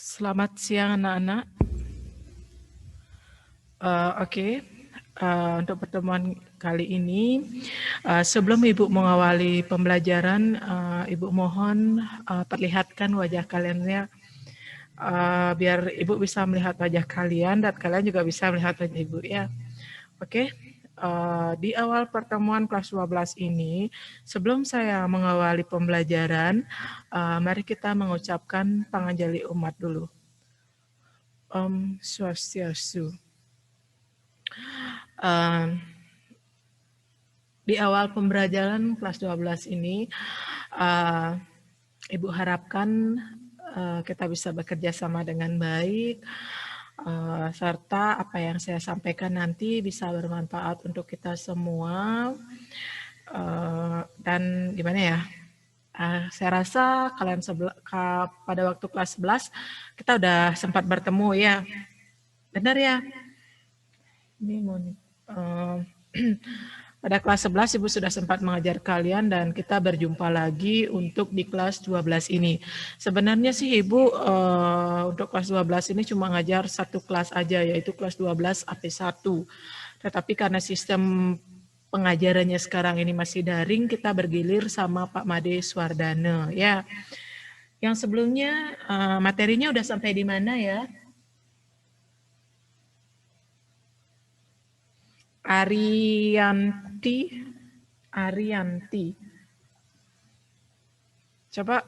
Selamat siang anak-anak. Oke, untuk pertemuan kali ini, sebelum Ibu mengawali pembelajaran, Ibu mohon perlihatkan wajah kalian ya, biar Ibu bisa melihat wajah kalian dan kalian juga bisa melihat wajah Ibu ya. Oke, di awal pertemuan kelas 12 ini, sebelum saya mengawali pembelajaran, mari kita mengucapkan panganjali umat dulu. Om Swastiastu. Di awal pembelajaran kelas 12 ini, Ibu harapkan kita bisa bekerja sama dengan baik, serta apa yang saya sampaikan nanti bisa bermanfaat untuk kita semua. Dan gimana ya, saya rasa kalian pada waktu kelas 11 kita udah sempat bertemu ya, benar ya? Ini mau pada kelas 11 Ibu sudah sempat mengajar kalian dan kita berjumpa lagi untuk di kelas 12 ini. Sebenarnya sih Ibu untuk kelas 12 ini cuma ngajar satu kelas aja, yaitu kelas 12 AP1. Tetapi karena sistem pengajarannya sekarang ini masih daring, kita bergilir sama Pak Made Swardana ya. Yang sebelumnya materinya udah sampai di mana ya? Arianti. Coba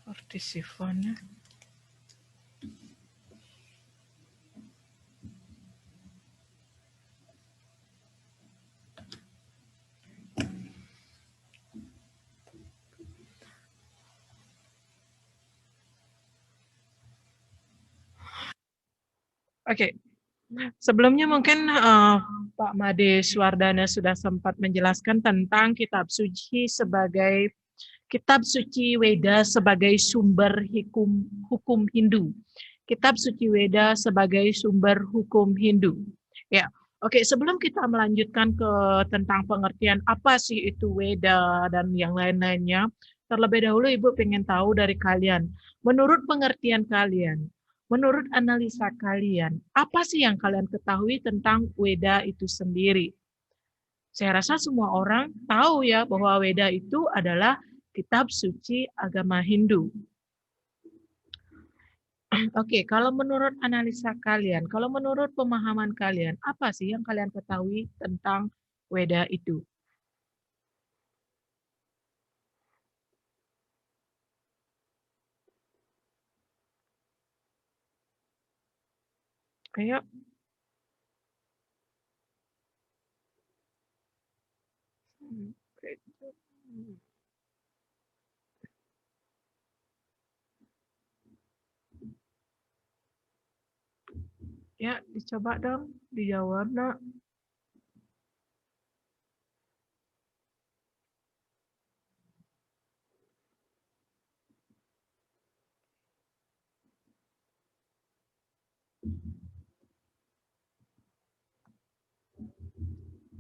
partisipannya. Oke, sebelumnya mungkin Pak Made Swardana sudah sempat menjelaskan tentang kitab suci Weda sebagai sumber hukum Hindu. Kitab suci Weda sebagai sumber hukum Hindu. Ya, oke. Sebelum kita melanjutkan ke tentang pengertian apa sih itu Weda dan yang lain-lainnya, terlebih dahulu Ibu pengen tahu dari kalian. Menurut pengertian kalian, menurut analisa kalian, apa sih yang kalian ketahui tentang Weda itu sendiri? Saya rasa semua orang tahu ya bahwa Weda itu adalah kitab suci agama Hindu. Oke, kalau menurut analisa kalian, kalau menurut pemahaman kalian, apa sih yang kalian ketahui tentang Weda itu? Kayak ya, dicoba dong, dijawab nak.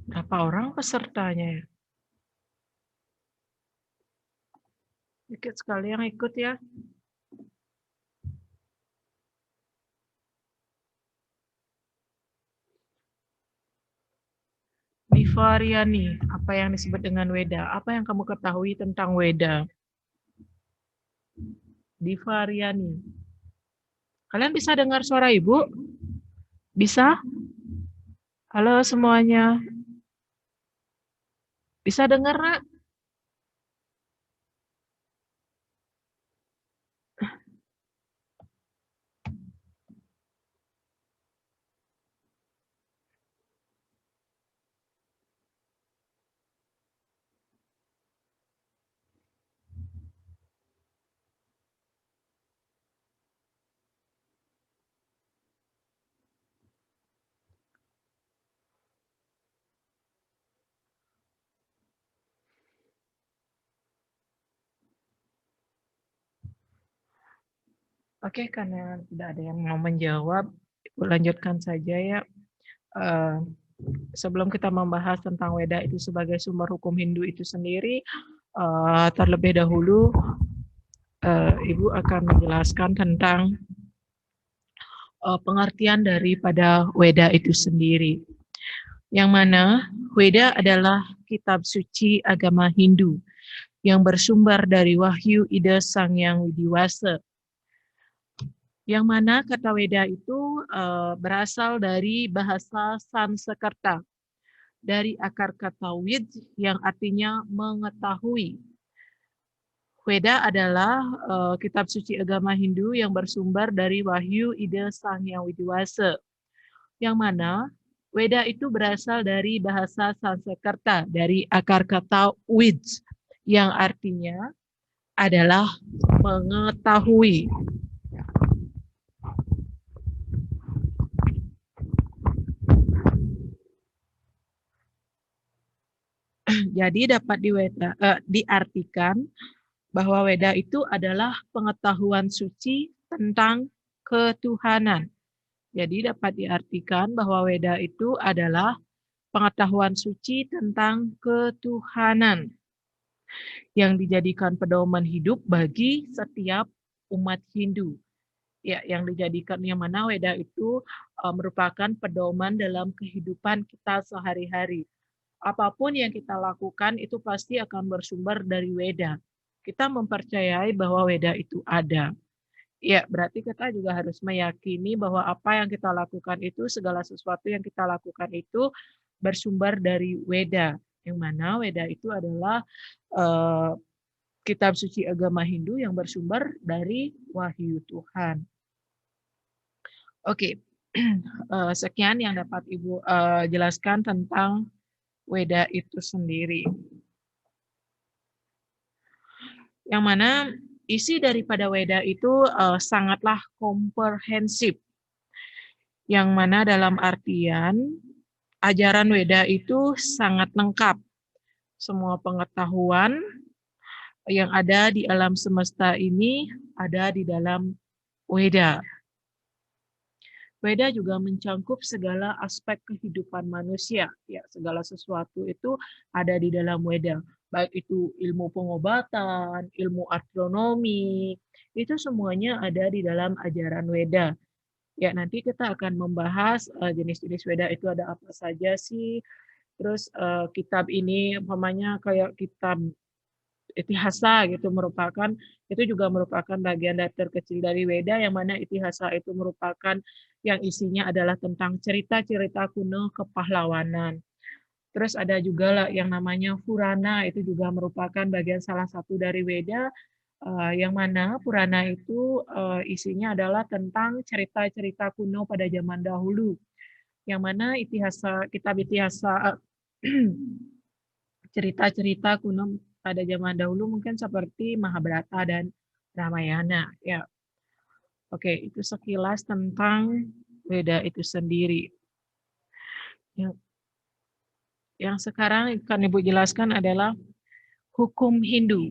Berapa orang pesertanya ya? Dikit sekali yang ikut ya. Divariani, apa yang disebut dengan Weda? Apa yang kamu ketahui tentang Weda? Divariani. Kalian bisa dengar suara Ibu? Bisa? Halo semuanya. Bisa dengar, nak? Oke, karena tidak ada yang mau menjawab, Ibu lanjutkan saja ya. sebelum kita membahas tentang Weda itu sebagai sumber hukum Hindu itu sendiri, terlebih dahulu Ibu akan menjelaskan tentang pengertian daripada Weda itu sendiri. Yang mana Weda adalah kitab suci agama Hindu yang bersumber dari Wahyu Ida Sang Yang Widiwasa. Yang mana kata Weda itu berasal dari bahasa Sanskerta, dari akar kata wid yang artinya mengetahui. Weda adalah kitab suci agama Hindu yang bersumber dari Wahyu Ida Sang Yang Widiwasa. Yang mana Weda itu berasal dari bahasa Sanskerta, dari akar kata wid yang artinya adalah mengetahui. Jadi dapat diartikan bahwa Weda itu adalah pengetahuan suci tentang ketuhanan. Jadi dapat diartikan bahwa Weda itu adalah pengetahuan suci tentang ketuhanan yang dijadikan pedoman hidup bagi setiap umat Hindu. Ya, yang dijadikan yang mana Weda itu merupakan pedoman dalam kehidupan kita sehari-hari. Apapun yang kita lakukan itu pasti akan bersumber dari Weda. Kita mempercayai bahwa Weda itu ada. Ya, berarti kita juga harus meyakini bahwa apa yang kita lakukan itu, segala sesuatu yang kita lakukan itu bersumber dari Weda. Yang mana Weda itu adalah kitab suci agama Hindu yang bersumber dari Wahyu Tuhan. Oke, sekian yang dapat Ibu jelaskan tentang Weda itu sendiri. Yang mana isi daripada Weda itu sangatlah komprehensif. Yang mana dalam artian ajaran Weda itu sangat lengkap. Semua pengetahuan yang ada di alam semesta ini ada di dalam Weda. Weda juga mencangkup segala aspek kehidupan manusia. Ya, segala sesuatu itu ada di dalam Weda. Baik itu ilmu pengobatan, ilmu astronomi, itu semuanya ada di dalam ajaran Weda. Ya, nanti kita akan membahas jenis-jenis Weda itu ada apa saja sih. Terus kitab ini umpamanya kayak kitab Itihasa gitu itu juga merupakan bagian terkecil dari Weda, yang mana Itihasa itu merupakan yang isinya adalah tentang cerita-cerita kuno kepahlawanan. Terus ada juga lah yang namanya Purana, itu juga merupakan bagian salah satu dari Weda, yang mana Purana itu isinya adalah tentang cerita-cerita kuno pada zaman dahulu. Yang mana kitab Itihasa cerita-cerita kuno pada zaman dahulu mungkin seperti Mahabharata dan Ramayana. Ya, oke, itu sekilas tentang Weda itu sendiri. Yang sekarang akan Ibu jelaskan adalah hukum Hindu.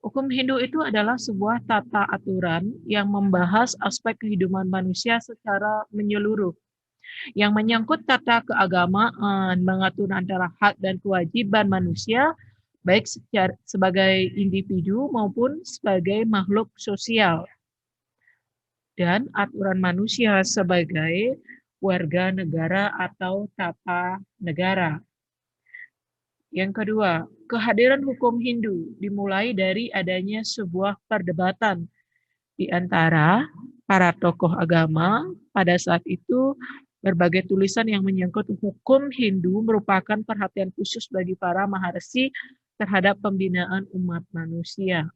Hukum Hindu itu adalah sebuah tata aturan yang membahas aspek kehidupan manusia secara menyeluruh, yang menyangkut tata keagamaan, mengatur antara hak dan kewajiban manusia, baik sebagai individu maupun sebagai makhluk sosial, dan aturan manusia sebagai warga negara atau tata negara. Yang kedua, kehadiran hukum Hindu dimulai dari adanya sebuah perdebatan di antara para tokoh agama. Pada saat itu, berbagai tulisan yang menyangkut hukum Hindu merupakan perhatian khusus bagi para maharsi terhadap pembinaan umat manusia.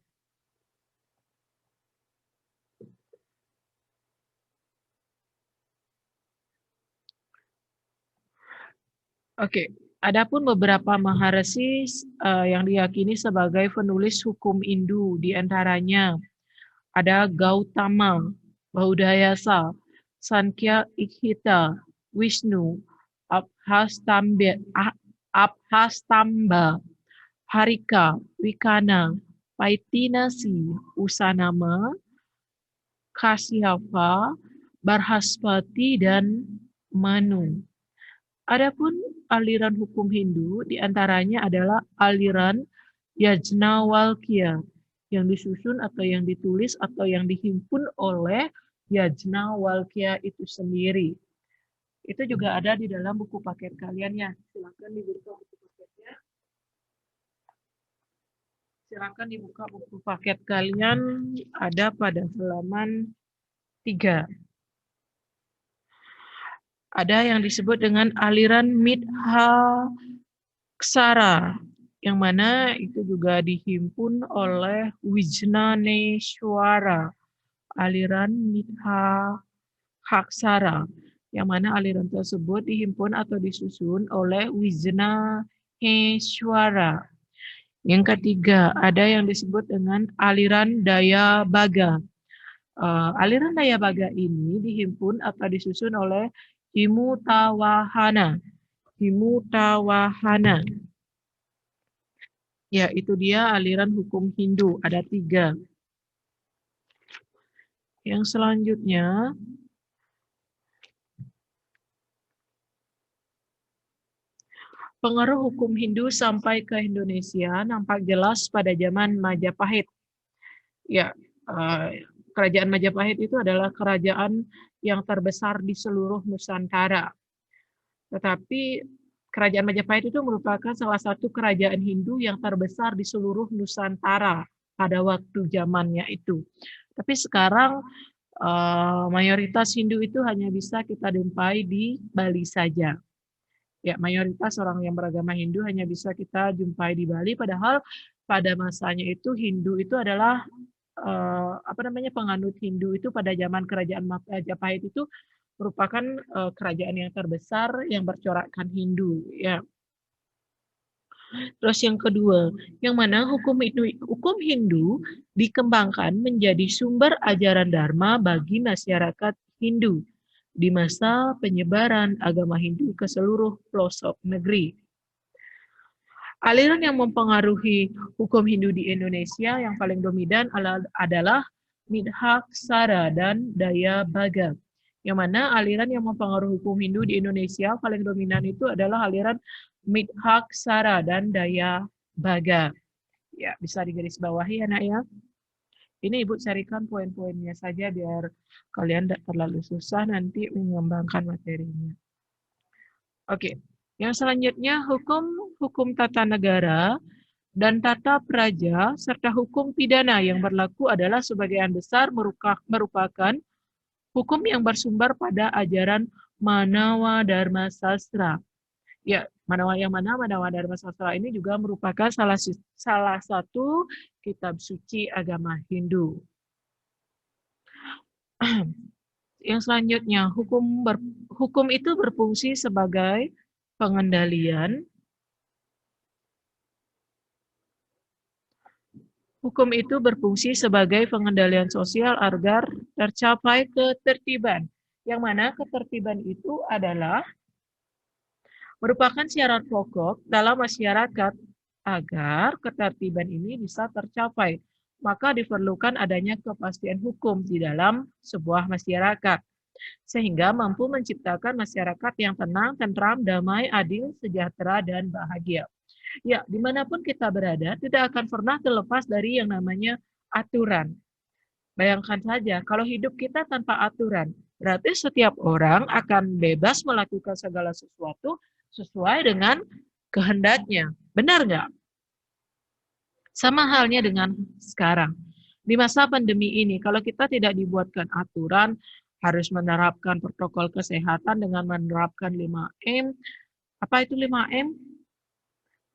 Oke, adapun beberapa maharsi yang diyakini sebagai penulis hukum Hindu, di antaranya ada Gautama, Bahudayasa, Sankhya Ikhita, Wisnu, Abhastamba, Harika, Wikana, Paitinasi, Usanama, Kasyapa, Barhaspati, dan Manu. Adapun aliran hukum Hindu diantaranya adalah aliran Yajnavalkya yang disusun atau yang ditulis atau yang dihimpun oleh Yajnavalkya itu sendiri. Itu juga ada di dalam buku paket kalian ya. Silakan dibuka buku paketnya. Silakan dibuka buku paket kalian, ada pada halaman 3. Ada yang disebut dengan aliran Midhaksara, yang mana itu juga dihimpun oleh Wijnaneshwara. Aliran Midhaksara, yang mana aliran tersebut dihimpun atau disusun oleh Wijnaneshwara. Yang ketiga, ada yang disebut dengan aliran Dayabaga. Aliran Dayabaga ini dihimpun atau disusun oleh Himutawahana. Ya, itu dia aliran hukum Hindu. Ada 3. Yang selanjutnya, pengaruh hukum Hindu sampai ke Indonesia nampak jelas pada zaman Majapahit. Ya, kerajaan Majapahit itu adalah kerajaan yang terbesar di seluruh Nusantara. Tetapi kerajaan Majapahit itu merupakan salah satu kerajaan Hindu yang terbesar di seluruh Nusantara pada waktu zamannya itu. Tapi sekarang mayoritas Hindu itu hanya bisa kita jumpai di Bali saja. Ya, mayoritas orang yang beragama Hindu hanya bisa kita jumpai di Bali, padahal pada masanya itu Hindu itu adalah penganut Hindu itu pada zaman kerajaan Majapahit itu merupakan kerajaan yang terbesar yang bercorakkan Hindu, ya. Terus yang kedua, yang mana hukum Hindu dikembangkan menjadi sumber ajaran Dharma bagi masyarakat Hindu di masa penyebaran agama Hindu ke seluruh pelosok negeri. Aliran yang mempengaruhi hukum Hindu di Indonesia yang paling dominan adalah Midhaksara dan Dayabaga. Yang mana aliran yang mempengaruhi hukum Hindu di Indonesia paling dominan itu adalah aliran Midhaksara dan Dayabaga. Ya, bisa digarisbawahi anak ya. Ini Ibu carikan poin-poinnya saja biar kalian tidak terlalu susah nanti mengembangkan materinya. Oke, yang selanjutnya hukum tata negara dan tata praja serta hukum pidana yang berlaku adalah sebagian besar merupakan hukum yang bersumber pada ajaran Manawa Dharma Sastra. Ya, Manawa Dharma Sastra ini juga merupakan salah satu kitab suci agama Hindu. Yang selanjutnya, hukum itu berfungsi sebagai pengendalian. Hukum itu berfungsi sebagai pengendalian sosial agar tercapai ketertiban. Yang mana ketertiban itu adalah merupakan syarat pokok dalam masyarakat agar ketertiban ini bisa tercapai. Maka diperlukan adanya kepastian hukum di dalam sebuah masyarakat, sehingga mampu menciptakan masyarakat yang tenang, tentram, damai, adil, sejahtera, dan bahagia. Ya, dimanapun kita berada, tidak akan pernah terlepas dari yang namanya aturan. Bayangkan saja, kalau hidup kita tanpa aturan, berarti setiap orang akan bebas melakukan segala sesuatu sesuai dengan kehendaknya. Benar nggak? Sama halnya dengan sekarang. Di masa pandemi ini, kalau kita tidak dibuatkan aturan, harus menerapkan protokol kesehatan dengan menerapkan 5M. Apa itu 5M?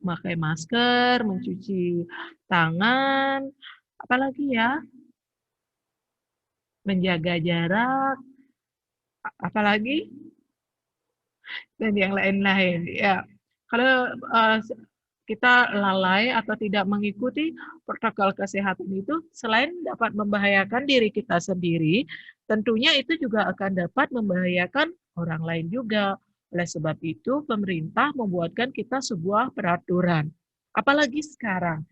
Memakai masker, mencuci tangan, apalagi ya, menjaga jarak, apalagi, dan yang lain-lain. Ya, kalau kita lalai atau tidak mengikuti protokol kesehatan itu, selain dapat membahayakan diri kita sendiri, tentunya itu juga akan dapat membahayakan orang lain juga. Oleh sebab itu, pemerintah membuatkan kita sebuah peraturan. Apalagi sekarang,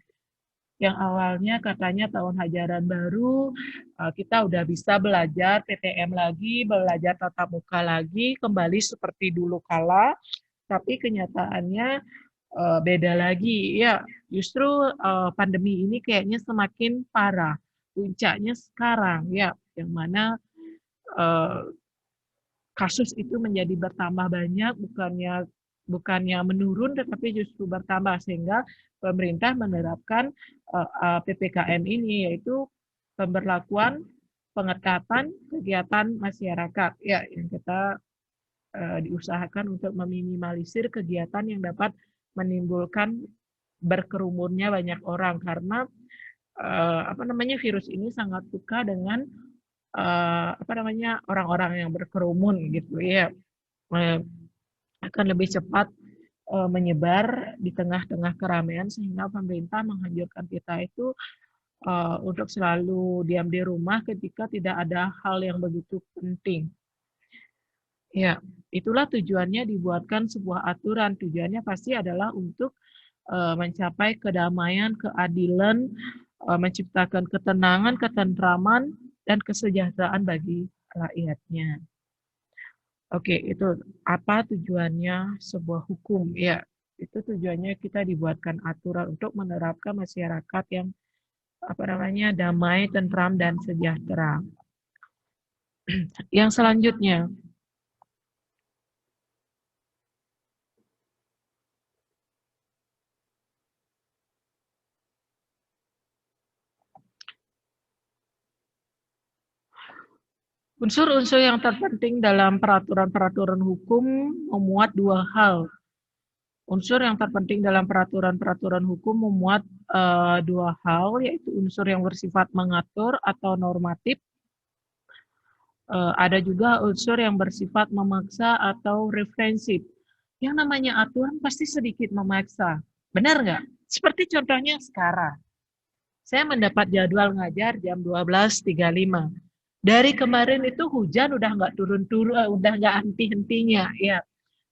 yang awalnya katanya tahun ajaran baru, kita udah bisa belajar PTM lagi, belajar tatap muka lagi, kembali seperti dulu kala. tapi kenyataannya beda lagi. Ya, justru pandemi ini kayaknya semakin parah. Puncaknya sekarang, ya, yang mana eh, kasus itu menjadi bertambah banyak, bukannya menurun, tetapi justru bertambah sehingga pemerintah menerapkan PPKM ini, yaitu pemberlakuan pengetatan kegiatan masyarakat, ya, yang kita diusahakan untuk meminimalisir kegiatan yang dapat menimbulkan berkerumunnya banyak orang karena virus ini sangat suka dengan orang-orang yang berkerumun gitu ya, akan lebih cepat menyebar di tengah-tengah keramaian sehingga pemerintah menganjurkan kita itu untuk selalu diam di rumah ketika tidak ada hal yang begitu penting. Ya, itulah tujuannya dibuatkan sebuah aturan. Tujuannya pasti adalah untuk mencapai kedamaian, keadilan, menciptakan ketenangan, ketentraman, dan kesejahteraan bagi rakyatnya. Oke, itu apa tujuannya sebuah hukum? Ya, itu tujuannya kita dibuatkan aturan untuk menerapkan masyarakat yang damai, tentram, dan sejahtera. Yang selanjutnya, unsur-unsur yang terpenting dalam peraturan-peraturan hukum memuat dua hal. Unsur yang terpenting dalam peraturan-peraturan hukum memuat dua hal, yaitu unsur yang bersifat mengatur atau normatif. Ada juga unsur yang bersifat memaksa atau referensif. Yang namanya aturan pasti sedikit memaksa. Benar nggak? Seperti contohnya sekarang. Saya mendapat jadwal ngajar jam 12.35. Dari kemarin itu hujan udah nggak turun-turun, udah nggak henti-hentinya. Ya,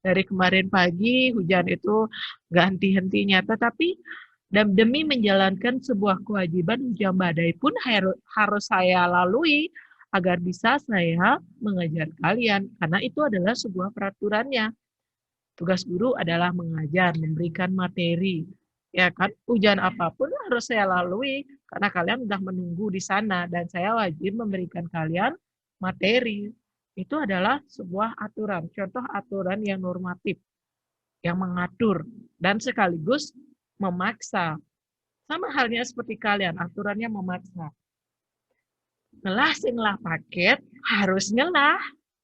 dari kemarin pagi hujan itu nggak henti-hentinya. Tetapi demi menjalankan sebuah kewajiban, hujan badai pun harus saya lalui agar bisa saya mengajar kalian. Karena itu adalah sebuah peraturannya. Tugas guru adalah mengajar, memberikan materi. Ya kan, hujan apapun harus saya lalui karena kalian sudah menunggu di sana dan saya wajib memberikan kalian materi. Itu adalah sebuah aturan, contoh aturan yang normatif, yang mengatur dan sekaligus memaksa. Sama halnya seperti kalian, aturannya memaksa. Ngelah paket, harus ngelah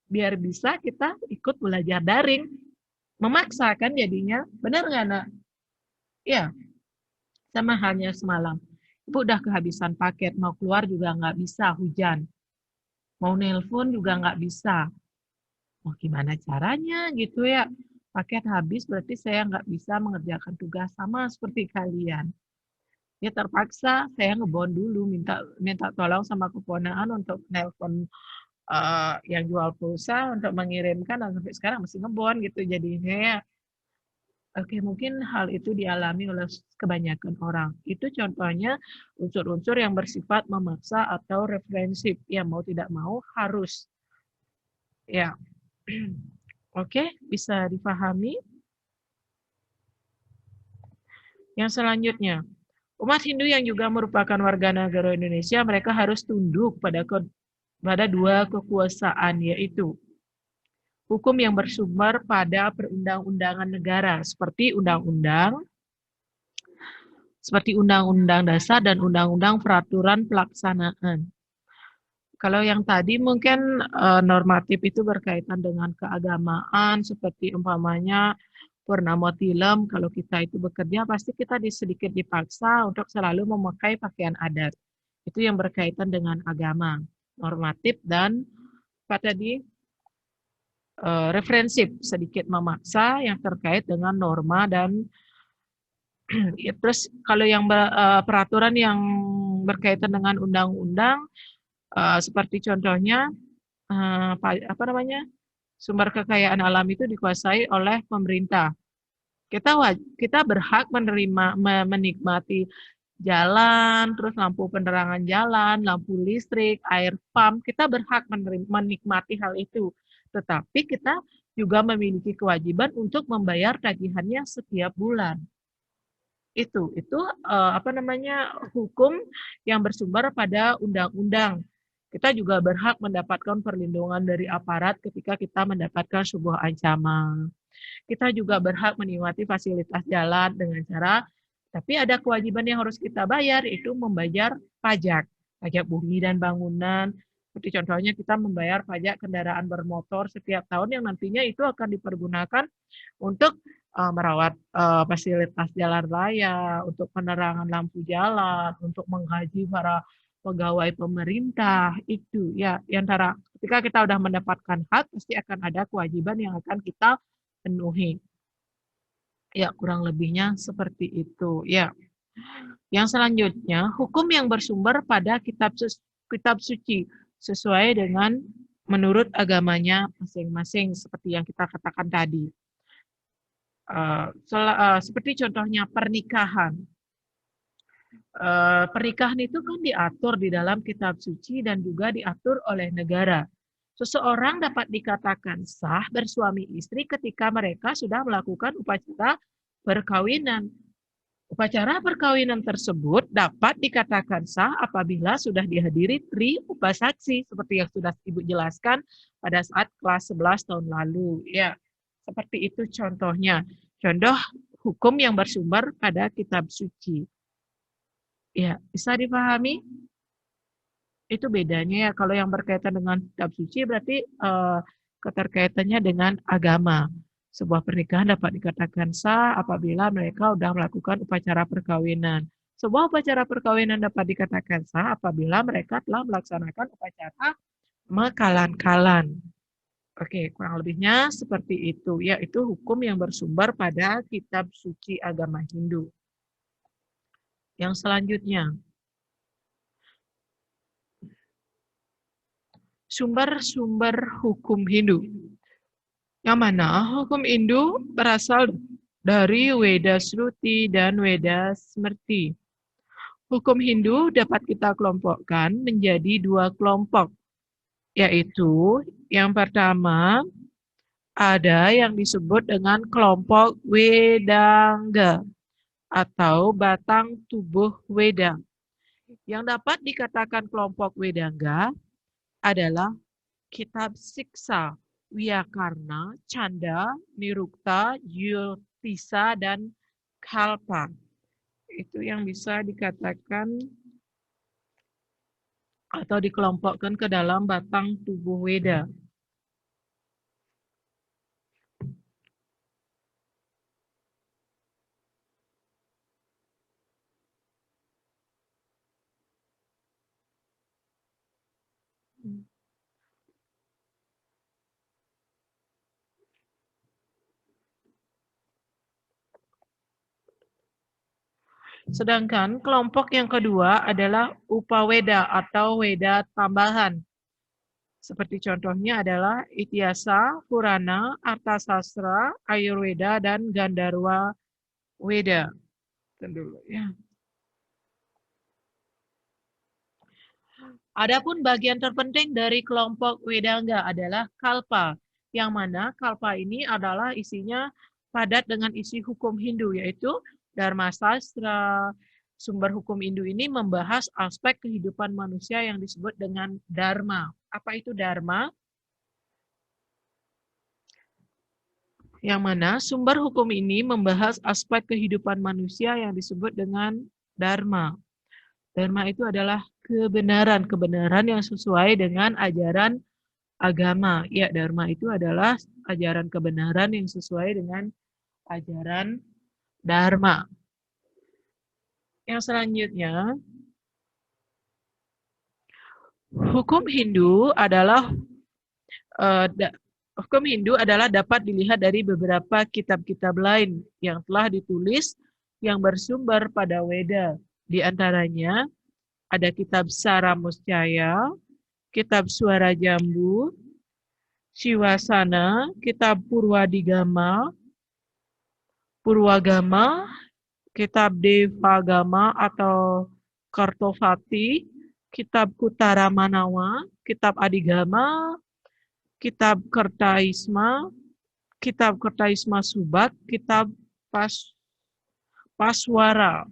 biar bisa kita ikut belajar daring. Memaksa kan jadinya, benar nggak, Nak? Ya, sama halnya semalam. Ibu udah kehabisan paket, mau keluar juga nggak bisa, hujan. Mau nelpon juga nggak bisa. Mau gimana caranya gitu ya? Paket habis berarti saya nggak bisa mengerjakan tugas sama seperti kalian. Ya terpaksa saya ngebon dulu, minta tolong sama keponakan untuk nelpon yang jual pulsa untuk mengirimkan dan sampai sekarang masih ngebon gitu jadinya ya. Oke, mungkin hal itu dialami oleh kebanyakan orang. Itu contohnya unsur-unsur yang bersifat memaksa atau referensif. Ya, mau tidak mau harus. Ya, oke, bisa dipahami. Yang selanjutnya, umat Hindu yang juga merupakan warga negara Indonesia, mereka harus tunduk pada dua kekuasaan, yaitu hukum yang bersumber pada perundang-undangan negara, seperti Undang-Undang Dasar dan Undang-Undang Peraturan Pelaksanaan. Kalau yang tadi mungkin normatif itu berkaitan dengan keagamaan, seperti umpamanya Purnama Tilem, kalau kita itu bekerja pasti kita sedikit dipaksa untuk selalu memakai pakaian adat. Itu yang berkaitan dengan agama, normatif dan apa tadi? Referensif, sedikit memaksa yang terkait dengan norma dan ya, terus kalau yang peraturan yang berkaitan dengan undang-undang seperti contohnya sumber kekayaan alam itu dikuasai oleh pemerintah. Kita berhak menikmati jalan, terus lampu penerangan jalan, lampu listrik, air pump, kita berhak menikmati hal itu. Tetapi kita juga memiliki kewajiban untuk membayar tagihannya setiap bulan. Itu hukum yang bersumber pada undang-undang. Kita juga berhak mendapatkan perlindungan dari aparat ketika kita mendapatkan sebuah ancaman. Kita juga berhak menikmati fasilitas jalan dengan cara, tapi ada kewajiban yang harus kita bayar, yaitu membayar pajak. Pajak bumi dan bangunan, seperti contohnya kita membayar pajak kendaraan bermotor setiap tahun yang nantinya itu akan dipergunakan untuk merawat fasilitas jalan raya, untuk penerangan lampu jalan, untuk menggaji para pegawai pemerintah, itu ya. Antara ketika kita sudah mendapatkan hak, pasti akan ada kewajiban yang akan kita penuhi. Ya, kurang lebihnya seperti itu. Ya. Yang selanjutnya, hukum yang bersumber pada kitab suci sesuai dengan menurut agamanya masing-masing seperti yang kita katakan tadi. Seperti contohnya pernikahan. Pernikahan itu kan diatur di dalam kitab suci dan juga diatur oleh negara. Seseorang dapat dikatakan sah bersuami istri ketika mereka sudah melakukan upacara perkawinan. Upacara perkawinan tersebut dapat dikatakan sah apabila sudah dihadiri tri upasaksi seperti yang sudah Ibu jelaskan pada saat kelas 11 tahun lalu. Ya, seperti itu contohnya. Contoh hukum yang bersumber pada kitab suci. Ya, bisa dipahami? Itu bedanya ya, kalau yang berkaitan dengan kitab suci berarti keterkaitannya dengan agama. Sebuah pernikahan dapat dikatakan sah apabila mereka sudah melakukan upacara perkawinan. Sebuah upacara perkawinan dapat dikatakan sah apabila mereka telah melaksanakan upacara mekalan-kalan. Oke, kurang lebihnya seperti itu, yaitu hukum yang bersumber pada kitab suci agama Hindu. Yang selanjutnya, sumber-sumber hukum Hindu. Yang mana hukum Hindu berasal dari Weda Shruti dan Weda Smriti. Hukum Hindu dapat kita kelompokkan menjadi dua kelompok, yaitu yang pertama ada yang disebut dengan kelompok Wedanga atau batang tubuh Weda. Yang dapat dikatakan kelompok Wedanga adalah kitab Siksa, Wiyakarna, Canda, Nirukta, Yultisa, dan Kalpa. Itu yang bisa dikatakan atau dikelompokkan ke dalam batang tubuh Weda. Sedangkan kelompok yang kedua adalah Upaweda atau Weda tambahan. Seperti contohnya adalah Ityasa, Purana, Arthasastra, Ayurveda, dan Gandharwa Weda. Dulu ya. Adapun bagian terpenting dari kelompok Wedanga adalah Kalpa, yang mana Kalpa ini adalah isinya padat dengan isi hukum Hindu, yaitu Dharma Sastra. Sumber hukum Hindu ini membahas aspek kehidupan manusia yang disebut dengan Dharma. Apa itu Dharma? Yang mana sumber hukum ini membahas aspek kehidupan manusia yang disebut dengan Dharma. Dharma itu adalah kebenaran yang sesuai dengan ajaran agama. Ya, Dharma itu adalah ajaran kebenaran yang sesuai dengan ajaran Dharma. Yang selanjutnya, hukum Hindu adalah dapat dilihat dari beberapa kitab-kitab lain yang telah ditulis yang bersumber pada Weda. Di antaranya ada kitab Saramuscaya, kitab Suara Jambu, Siwasana, kitab Purwagama, kitab Devagama atau Kartofati, kitab Kutara Manawa, kitab Adigama, kitab Kertaisma, kitab Kertaisma Subak, kitab Paswara.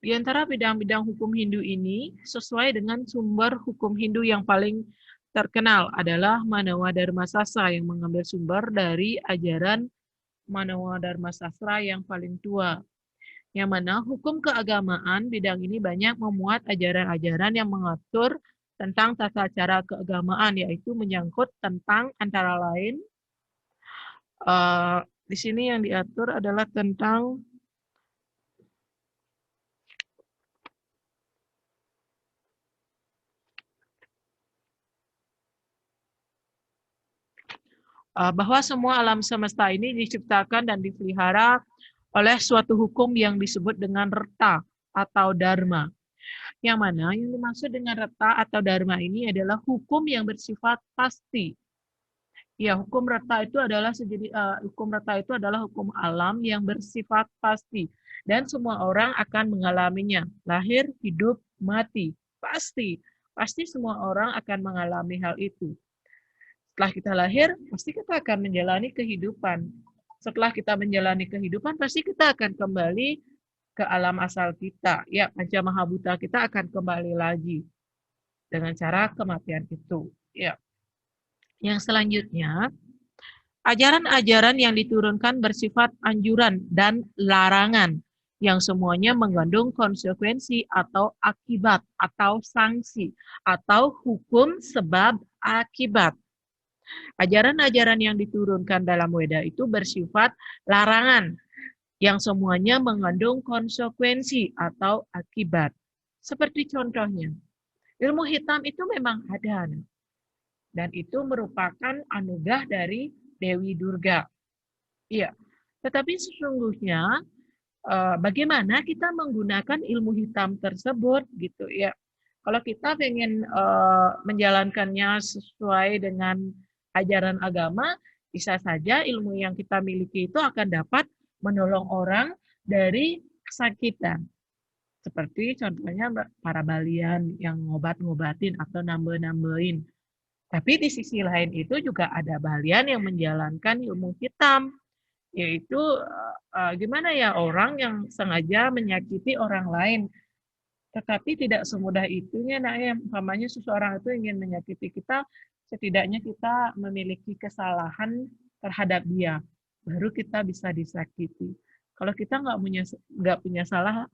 Di antara bidang-bidang hukum Hindu ini, sesuai dengan sumber hukum Hindu yang paling terkenal adalah Manawa Dharma Sastra yang mengambil sumber dari ajaran Manawa Dharma Sastra yang paling tua. Yang mana hukum keagamaan bidang ini banyak memuat ajaran-ajaran yang mengatur tentang tata cara keagamaan, yaitu menyangkut tentang antara lain di sini yang diatur adalah tentang bahwa semua alam semesta ini diciptakan dan dipelihara oleh suatu hukum yang disebut dengan reta atau dharma. Yang mana yang dimaksud dengan reta atau dharma ini adalah hukum yang bersifat pasti. Ya, hukum reta itu adalah hukum alam yang bersifat pasti dan semua orang akan mengalaminya. Lahir, hidup, mati, pasti semua orang akan mengalami hal itu. Setelah kita lahir, pasti kita akan menjalani kehidupan. Setelah kita menjalani kehidupan, pasti kita akan kembali ke alam asal kita. Ya, panca mahabhuta kita akan kembali lagi dengan cara kematian itu. Ya. Yang selanjutnya, ajaran-ajaran yang diturunkan bersifat anjuran dan larangan yang semuanya mengandung konsekuensi atau akibat atau sanksi atau hukum sebab akibat. Ajaran-ajaran yang diturunkan dalam Weda itu bersifat larangan yang semuanya mengandung konsekuensi atau akibat. Seperti contohnya, ilmu hitam itu memang ada. Dan itu merupakan anugerah dari Dewi Durga. Iya, tetapi sesungguhnya bagaimana kita menggunakan ilmu hitam tersebut gitu ya. Kalau kita ingin menjalankannya sesuai dengan ajaran agama, bisa saja ilmu yang kita miliki itu akan dapat menolong orang dari kesakitan. Seperti contohnya para balian yang ngobat-ngobatin atau nambah-nambahin. Tapi di sisi lain itu juga ada balian yang menjalankan ilmu hitam, yaitu gimana ya orang yang sengaja menyakiti orang lain. Tetapi tidak semudah itunya, nah ya, umpamanya seseorang itu ingin menyakiti kita, setidaknya kita memiliki kesalahan terhadap dia, baru kita bisa disakiti. Kalau kita nggak punya salah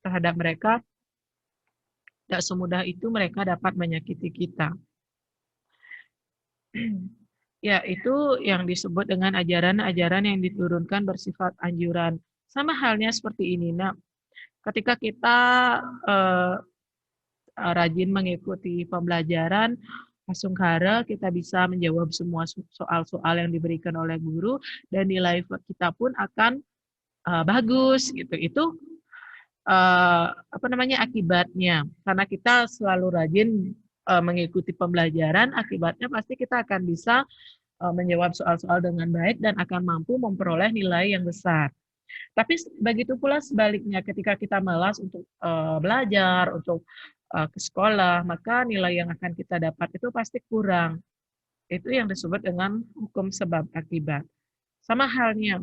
terhadap mereka, tidak semudah itu mereka dapat menyakiti kita. Ya, itu yang disebut dengan ajaran-ajaran yang diturunkan bersifat anjuran. Sama halnya seperti ini, nah, ketika kita rajin mengikuti pembelajaran Asungkara, kita bisa menjawab semua soal-soal yang diberikan oleh guru dan nilai kita pun akan bagus gitu. Itu akibatnya. Karena kita selalu rajin mengikuti pembelajaran, akibatnya pasti kita akan bisa menjawab soal-soal dengan baik dan akan mampu memperoleh nilai yang besar. Tapi begitu pula sebaliknya, ketika kita malas untuk belajar, untuk ke sekolah, maka nilai yang akan kita dapat itu pasti kurang. Itu yang disebut dengan hukum sebab akibat. Sama halnya,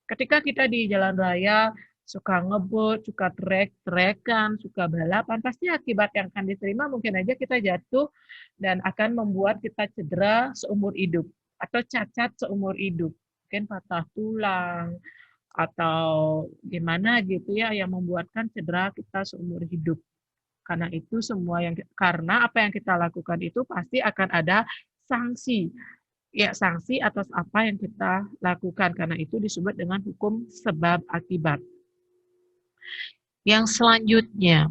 ketika kita di jalan raya suka ngebut, suka trek-trekan, suka balapan, pasti akibat yang akan diterima mungkin aja kita jatuh dan akan membuat kita cedera seumur hidup atau cacat seumur hidup. Mungkin patah tulang atau gimana gitu ya yang membuatkan cedera kita seumur hidup. Karena itu karena apa yang kita lakukan itu pasti akan ada sanksi. Ya, sanksi atas apa yang kita lakukan, karena itu disebut dengan hukum sebab akibat. Yang selanjutnya,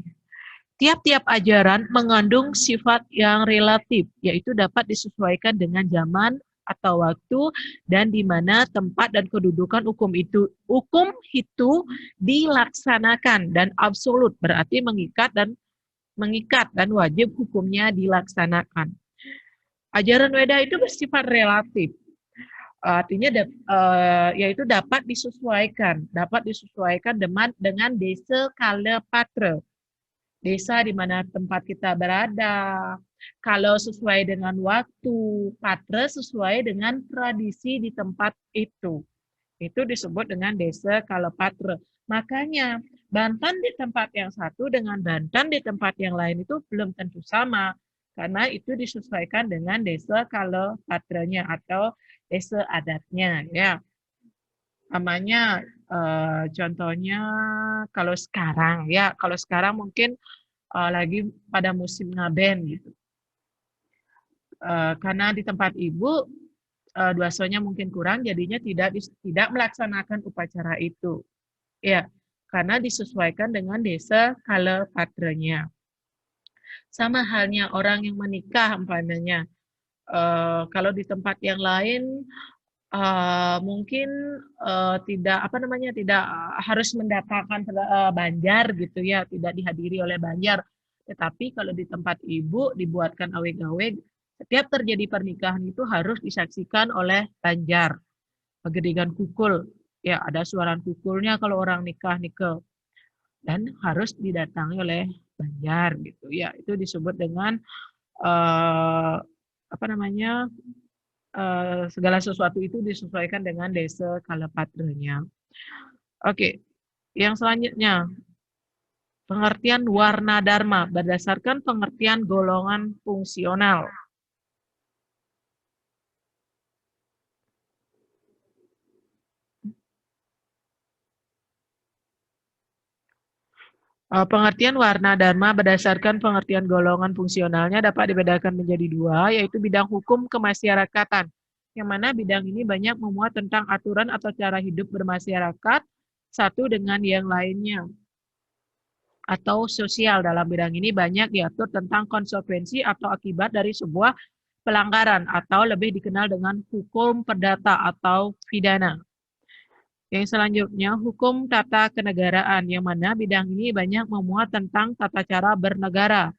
tiap-tiap ajaran mengandung sifat yang relatif, yaitu dapat disesuaikan dengan zaman atau waktu dan di mana tempat dan kedudukan hukum itu dilaksanakan, dan absolut berarti mengikat dan wajib hukumnya dilaksanakan. Ajaran Weda itu bersifat relatif, artinya yaitu dapat disesuaikan dengan desa kala patra. desa di mana tempat kita berada. Kalau sesuai dengan waktu, patre sesuai dengan tradisi di tempat itu. Itu disebut dengan desa Kalepatre. Makanya Banten di tempat yang satu dengan Banten di tempat yang lain itu belum tentu sama. Karena itu disesuaikan dengan desa Kalepatrenya atau desa adatnya. Ya, namanya contohnya kalau sekarang mungkin lagi pada musim ngaben gitu. Karena di tempat ibu duasonya mungkin kurang, jadinya tidak melaksanakan upacara itu. Ya, karena disesuaikan dengan desa Kalepatrenya. Sama halnya orang yang menikah umpamanya. Kalau di tempat yang lain mungkin tidak apa namanya tidak harus mendapatkan banjar gitu ya, tidak dihadiri oleh banjar. Tetapi kalau di tempat ibu dibuatkan aweg-aweg, setiap terjadi pernikahan itu harus disaksikan oleh banjar. Pegedigan kukul, ya ada suara kukulnya kalau orang nikah dan harus didatangi oleh banjar gitu ya. Itu disebut dengan apa namanya segala sesuatu itu disesuaikan dengan desa Kalepatrenya. Oke, yang selanjutnya pengertian warna dharma berdasarkan pengertian golongan fungsional. Pengertian warna dharma berdasarkan pengertian golongan fungsionalnya dapat dibedakan menjadi dua, yaitu bidang hukum kemasyarakatan, yang mana bidang ini banyak memuat tentang aturan atau cara hidup bermasyarakat satu dengan yang lainnya. Atau sosial dalam bidang ini banyak diatur tentang konsekuensi atau akibat dari sebuah pelanggaran atau lebih dikenal dengan hukum perdata atau pidana. Yang selanjutnya, hukum tata kenegaraan, yang mana bidang ini banyak memuat tentang tata cara bernegara,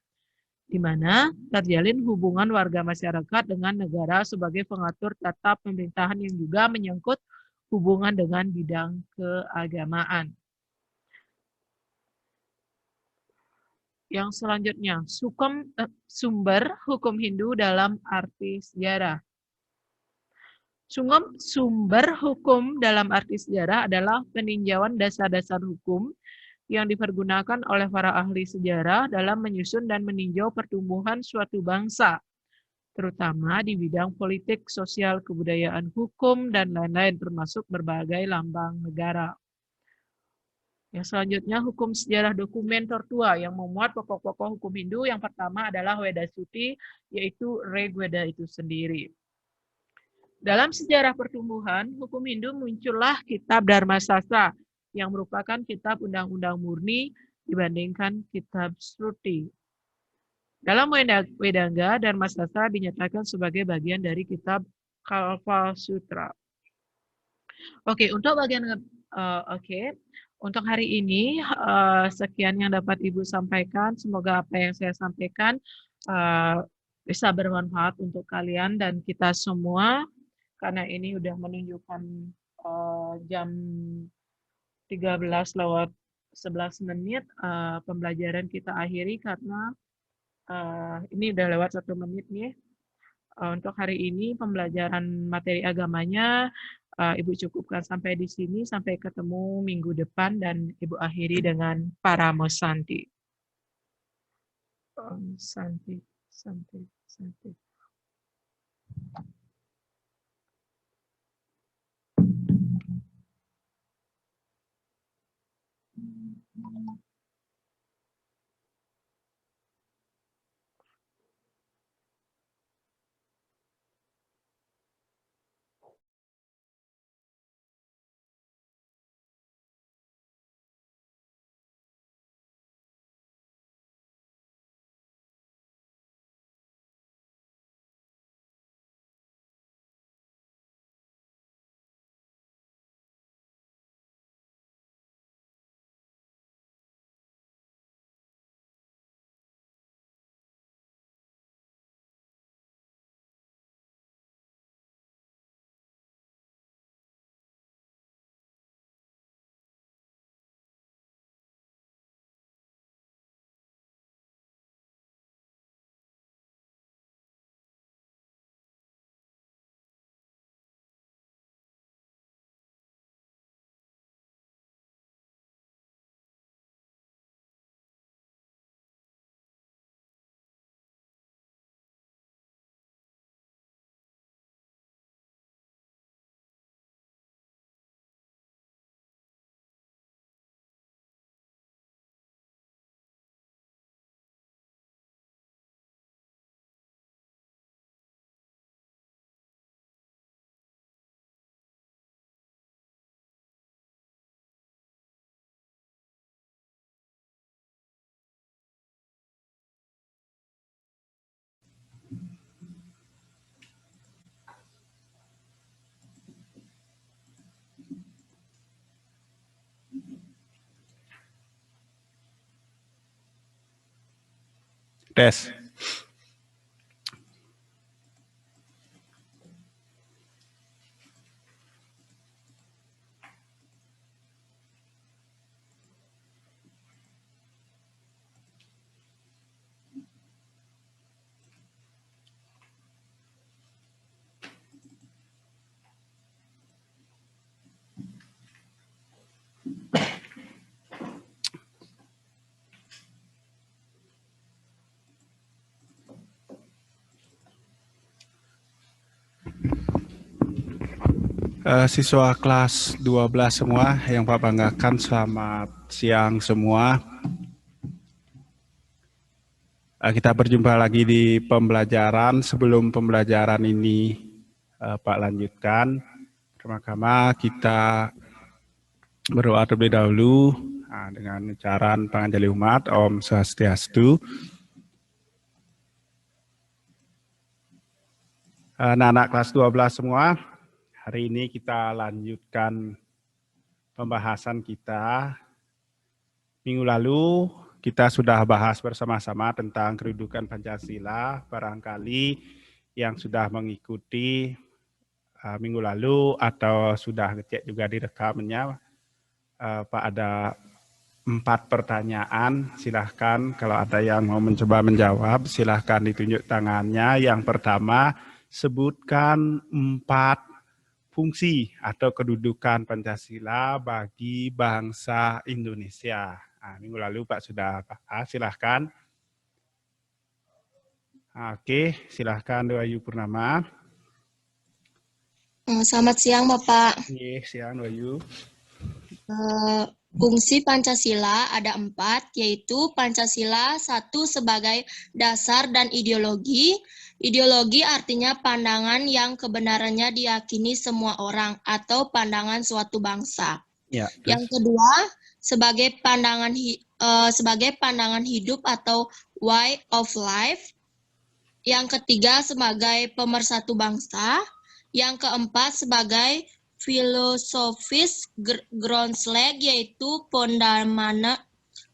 di mana terjalin hubungan warga masyarakat dengan negara sebagai pengatur tata pemerintahan yang juga menyangkut hubungan dengan bidang keagamaan. Yang selanjutnya, sumber hukum Hindu dalam arti sejarah. Sumber hukum dalam arti sejarah adalah peninjauan dasar-dasar hukum yang dipergunakan oleh para ahli sejarah dalam menyusun dan meninjau pertumbuhan suatu bangsa, terutama di bidang politik, sosial, kebudayaan, hukum, dan lain-lain, termasuk berbagai lambang negara. Yang selanjutnya, hukum sejarah dokumen tertua yang memuat pokok-pokok hukum Hindu. Yang pertama adalah Weda Suti, yaitu Rigveda itu sendiri. Dalam sejarah pertumbuhan, hukum Hindu muncullah kitab Dharma Sastra yang merupakan kitab undang-undang murni dibandingkan kitab Shruti. Dalam Vedanga, Dharma Sastra dinyatakan sebagai bagian dari kitab Kalpa Sutra. Oke, untuk bagian untuk hari ini sekian yang dapat Ibu sampaikan. Semoga apa yang saya sampaikan bisa bermanfaat untuk kalian dan kita semua. Karena ini udah menunjukkan jam 13:11 pembelajaran kita akhiri karena ini udah lewat 1 menit nih. Untuk hari ini pembelajaran materi agamanya Ibu cukupkan sampai di sini. Sampai ketemu minggu depan dan Ibu akhiri dengan Paramo Santi. Santi, Santi, Santi. Tes. Siswa kelas 12 semua yang Pak banggakan, selamat siang semua. Kita berjumpa lagi di pembelajaran. Sebelum pembelajaran ini Pak lanjutkan, pertama-tama kita berdoa terlebih dahulu dengan ucapan panganjali umat, Om Swastiastu. Anak-anak kelas 12 semua, hari ini kita lanjutkan pembahasan kita. Minggu lalu kita sudah bahas bersama-sama tentang kedudukan Pancasila. Barangkali yang sudah mengikuti minggu lalu atau sudah ngecek juga di rekamannya, Pak, ada 4 pertanyaan. Silahkan kalau ada yang mau mencoba menjawab, silahkan ditunjuk tangannya. Yang pertama, sebutkan 4 fungsi atau kedudukan Pancasila bagi bangsa Indonesia. Minggu lalu Pak sudah bahas, silahkan. Oke, silahkan Wahyu Purnama. Selamat siang, Bapak. Siang Wahyu. Fungsi Pancasila ada 4, yaitu Pancasila 1 sebagai dasar dan ideologi. Ideologi artinya pandangan yang kebenarannya diyakini semua orang atau pandangan suatu bangsa. Ya, yang kedua, sebagai pandangan hidup atau way of life. Yang ketiga, sebagai pemersatu bangsa. Yang keempat, sebagai filosofis groundslag, yaitu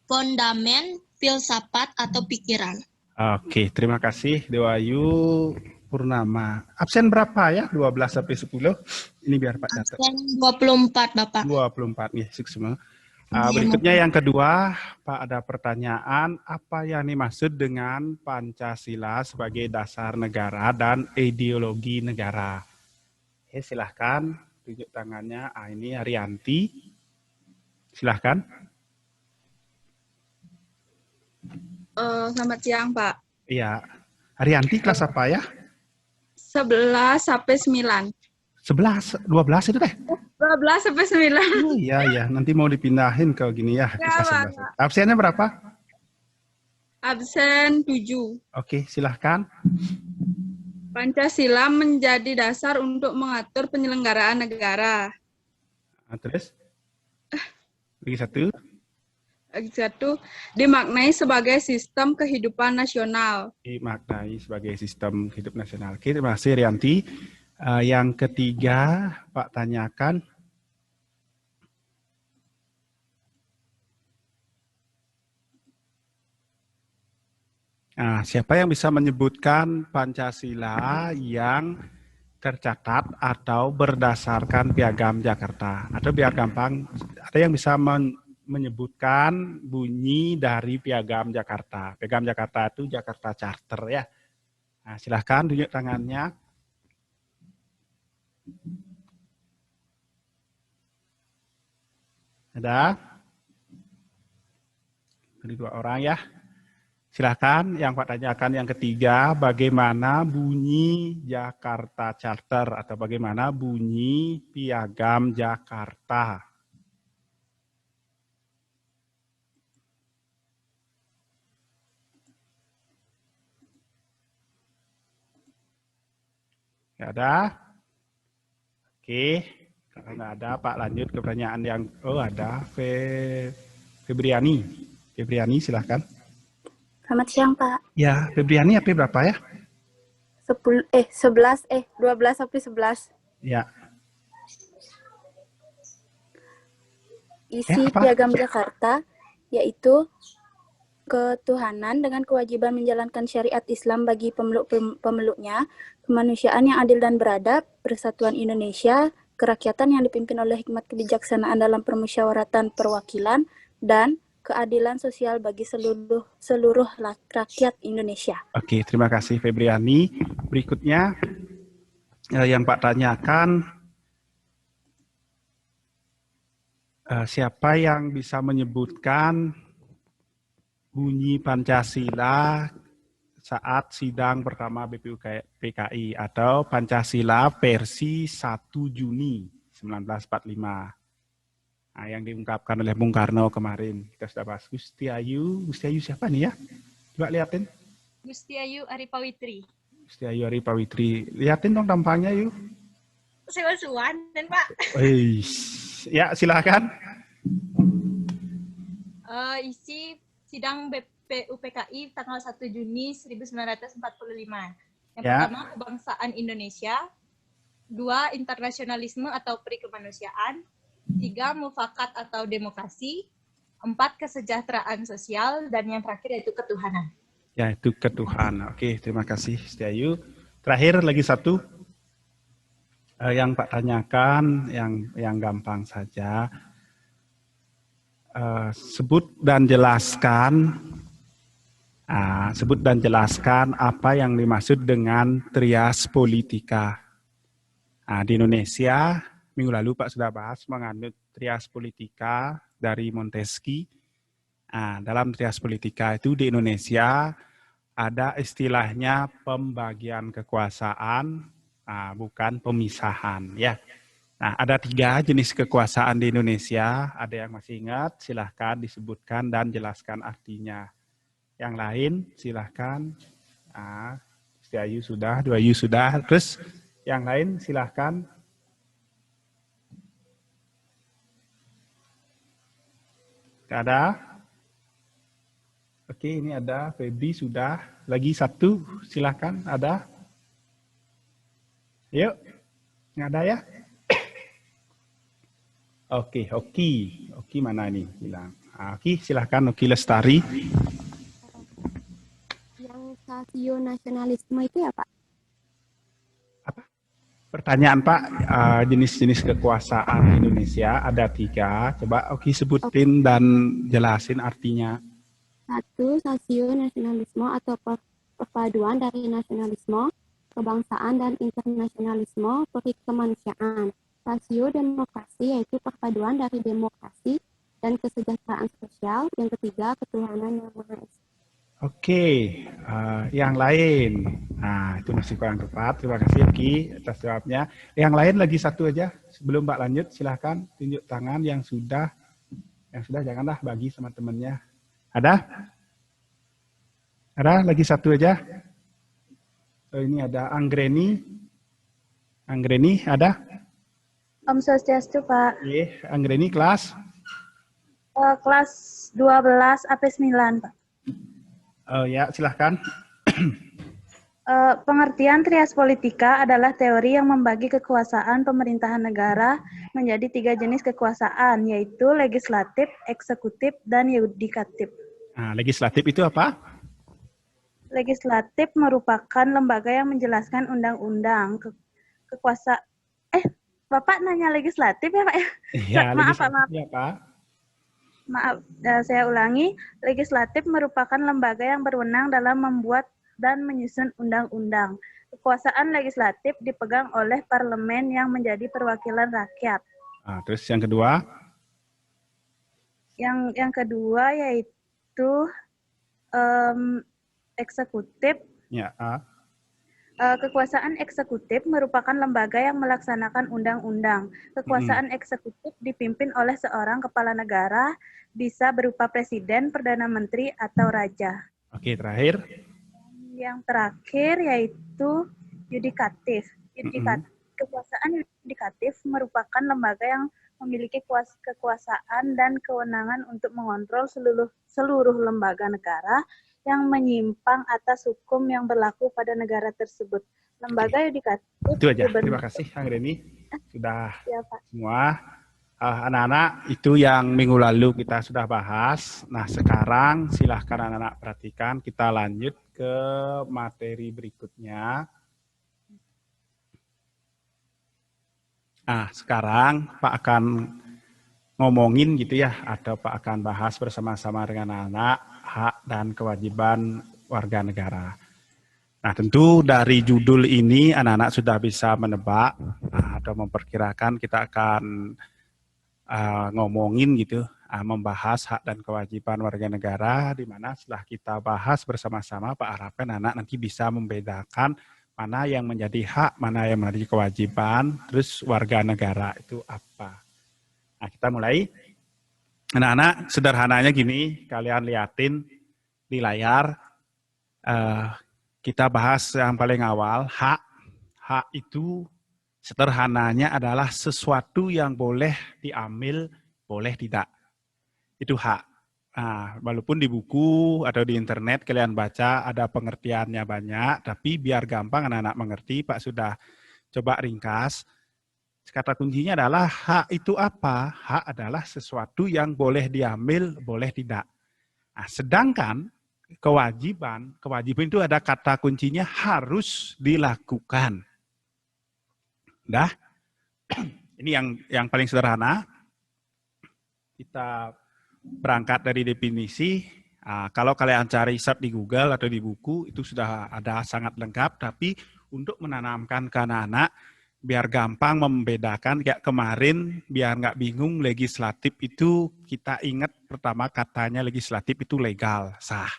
fondamen filsafat atau pikiran. Oke, terima kasih Dewayu Purnama. Absen berapa ya? 12 sampai 10? Ini biar Pak catat. Absen 24, Bapak. 24 nih, semua. Berikutnya yang kedua, Pak, ada pertanyaan, apa yang dimaksud dengan Pancasila sebagai dasar negara dan ideologi negara? Silahkan tunjuk tangannya. Ini Arianti. Silahkan. Selamat siang, Pak. Iya. Arianti kelas apa ya? 11 sampai 9. 11, 12 itu deh. 12 sampai 9. Oh iya, ya. Nanti mau dipindahin ke gini ya. Ya, absennya berapa? Absen 7. Oke, silahkan. Pancasila menjadi dasar untuk mengatur penyelenggaraan negara. Terus? Lagi satu. Dimaknai sebagai sistem kehidupan nasional. Dimaknai sebagai sistem hidup nasional. Oke, terima kasih Rianti. Yang ketiga, Pak tanyakan. Siapa yang bisa menyebutkan Pancasila yang tercatat atau berdasarkan Piagam Jakarta? Atau biar gampang, ada yang bisa menyebutkan bunyi dari Piagam Jakarta. Piagam Jakarta itu Jakarta Charter ya. Silahkan tunjuk tangannya. Ada? Ada 2 orang ya. Silahkan yang Pak tanyakan yang ketiga, bagaimana bunyi Jakarta Charter atau bagaimana bunyi Piagam Jakarta? Nggak ada? Oke, kalau nggak ada Pak lanjut ke pertanyaan yang, ada, Febriani. Febriani silahkan. Selamat siang, Pak. Ya, Febriani apa berapa ya? 12 sampai 11. Ya. Isi Piagam Jakarta yaitu ketuhanan dengan kewajiban menjalankan syariat Islam bagi pemeluknya, kemanusiaan yang adil dan beradab, persatuan Indonesia, kerakyatan yang dipimpin oleh hikmat kebijaksanaan dalam permusyawaratan perwakilan, dan keadilan sosial bagi seluruh rakyat Indonesia. Oke, terima kasih Febriani. Berikutnya yang Pak tanyakan, siapa yang bisa menyebutkan bunyi Pancasila saat sidang pertama BPUPKI atau Pancasila versi 1 Juni 1945. Nah, yang diungkapkan oleh Bung Karno kemarin. Kita sudah bahas. Gusti Ayu siapa nih ya? Coba liatin. Gusti Ayu Aripawitri. Gusti Ayu Aripawitri. Liatin dong tampangnya yuk. Sewa-sewan dan Pak. Ya, silakan. Isi sidang BPUPKI tanggal 1 Juni 1945. Yang pertama, kebangsaan Indonesia. 2, internasionalisme atau perikemanusiaan. 3, mufakat atau demokrasi. 4, kesejahteraan sosial. Dan yang terakhir yaitu ketuhanan. Yaitu ketuhanan. Oke, terima kasih Setiayu. Terakhir lagi satu. Yang Pak tanyakan, yang gampang saja. Sebut dan jelaskan apa yang dimaksud dengan trias politika. Di Indonesia, minggu lalu Pak sudah bahas menganut trias politika dari Montesquieu. Dalam trias politika itu di Indonesia ada istilahnya pembagian kekuasaan, bukan pemisahan, ya. Nah, ada 3 jenis kekuasaan di Indonesia. Ada yang masih ingat, silahkan disebutkan dan jelaskan artinya. Yang lain, silahkan. Setiayu sudah, Duayu sudah. Terus yang lain, silahkan. Tidak ada? Oke, ini ada. Febri sudah. Lagi satu, silahkan. Ada? Yuk. Nggak ada ya? Oke, Oki mana nih bilang? Oki, silahkan Oki Lestari. Yang sasio nasionalisme itu ya Pak? Apa? Pertanyaan Pak, jenis-jenis kekuasaan Indonesia ada 3. Coba Oki sebutin dan jelasin artinya. 1, sasio nasionalisme atau perpaduan dari nasionalisme, kebangsaan dan internasionalisme, perikemanusiaan. Rasio demokrasi yaitu perpaduan dari demokrasi dan kesejahteraan sosial. Yang ketiga, ketuhanan yang Maha Esa. Oke, yang lain. Itu masih kurang tepat. Terima kasih Oki atas jawabnya. Yang lain lagi satu aja. Sebelum Mbak lanjut, silahkan tunjuk tangan yang sudah. Yang sudah janganlah bagi sama temannya. Ada? Ada? Lagi satu aja. Ini ada Anggreni. Anggreni ada? Om Swastiastu, Pak. Anggreni kelas? Kelas 12 AP 9, Pak. Ya, silahkan. Pengertian trias politika adalah teori yang membagi kekuasaan pemerintahan negara menjadi 3 jenis kekuasaan, yaitu legislatif, eksekutif, dan yudikatif. Legislatif itu apa? Legislatif merupakan lembaga yang menjelaskan undang-undang. Bapak nanya legislatif ya Pak? Ya, maaf Pak, maaf. Ya, Pak. Maaf, saya ulangi. Legislatif merupakan lembaga yang berwenang dalam membuat dan menyusun undang-undang. Kekuasaan legislatif dipegang oleh parlemen yang menjadi perwakilan rakyat. Terus yang kedua? Yang kedua yaitu eksekutif. Ya. Kekuasaan eksekutif merupakan lembaga yang melaksanakan undang-undang. Kekuasaan eksekutif dipimpin oleh seorang kepala negara, bisa berupa presiden, perdana menteri, atau raja. Oke, terakhir. Yang terakhir yaitu yudikatif. Kekuasaan yudikatif merupakan lembaga yang memiliki kekuasaan dan kewenangan untuk mengontrol seluruh lembaga negara yang menyimpang atas hukum yang berlaku pada negara tersebut. Lembaga yudikatif. Itu aja. Terima kasih, Kang Reni. Sudah ya, Pak. Semua. anak-anak, itu yang minggu lalu kita sudah bahas. Nah, sekarang silahkan anak-anak perhatikan, kita lanjut ke materi berikutnya. Nah, sekarang Pak akan ngomongin gitu ya, atau Pak akan bahas bersama-sama dengan anak-anak hak dan kewajiban warga negara. Nah, tentu dari judul ini anak-anak sudah bisa menebak atau memperkirakan kita akan ngomongin gitu, membahas hak dan kewajiban warga negara, di mana setelah kita bahas bersama-sama, Pak harapkan anak nanti bisa membedakan mana yang menjadi hak, mana yang menjadi kewajiban, terus warga negara itu apa. Nah, kita mulai. Anak-anak, sederhananya gini, kalian liatin di layar, kita bahas yang paling awal, hak. Hak itu sederhananya adalah sesuatu yang boleh diambil, boleh tidak. Itu hak. Nah, walaupun di buku atau di internet kalian baca ada pengertiannya banyak, tapi biar gampang anak-anak mengerti, Pak sudah coba ringkas. Kata kuncinya adalah hak itu apa? Hak adalah sesuatu yang boleh diambil, boleh tidak. Nah, sedangkan kewajiban itu ada kata kuncinya harus dilakukan. Dah, ini yang paling sederhana. Kita berangkat dari definisi. Kalau kalian cari search di Google atau di buku, itu sudah ada sangat lengkap. Tapi untuk menanamkan ke anak-anak, biar gampang membedakan, kayak kemarin, biar nggak bingung, legislatif itu kita ingat pertama katanya legislatif itu legal, sah.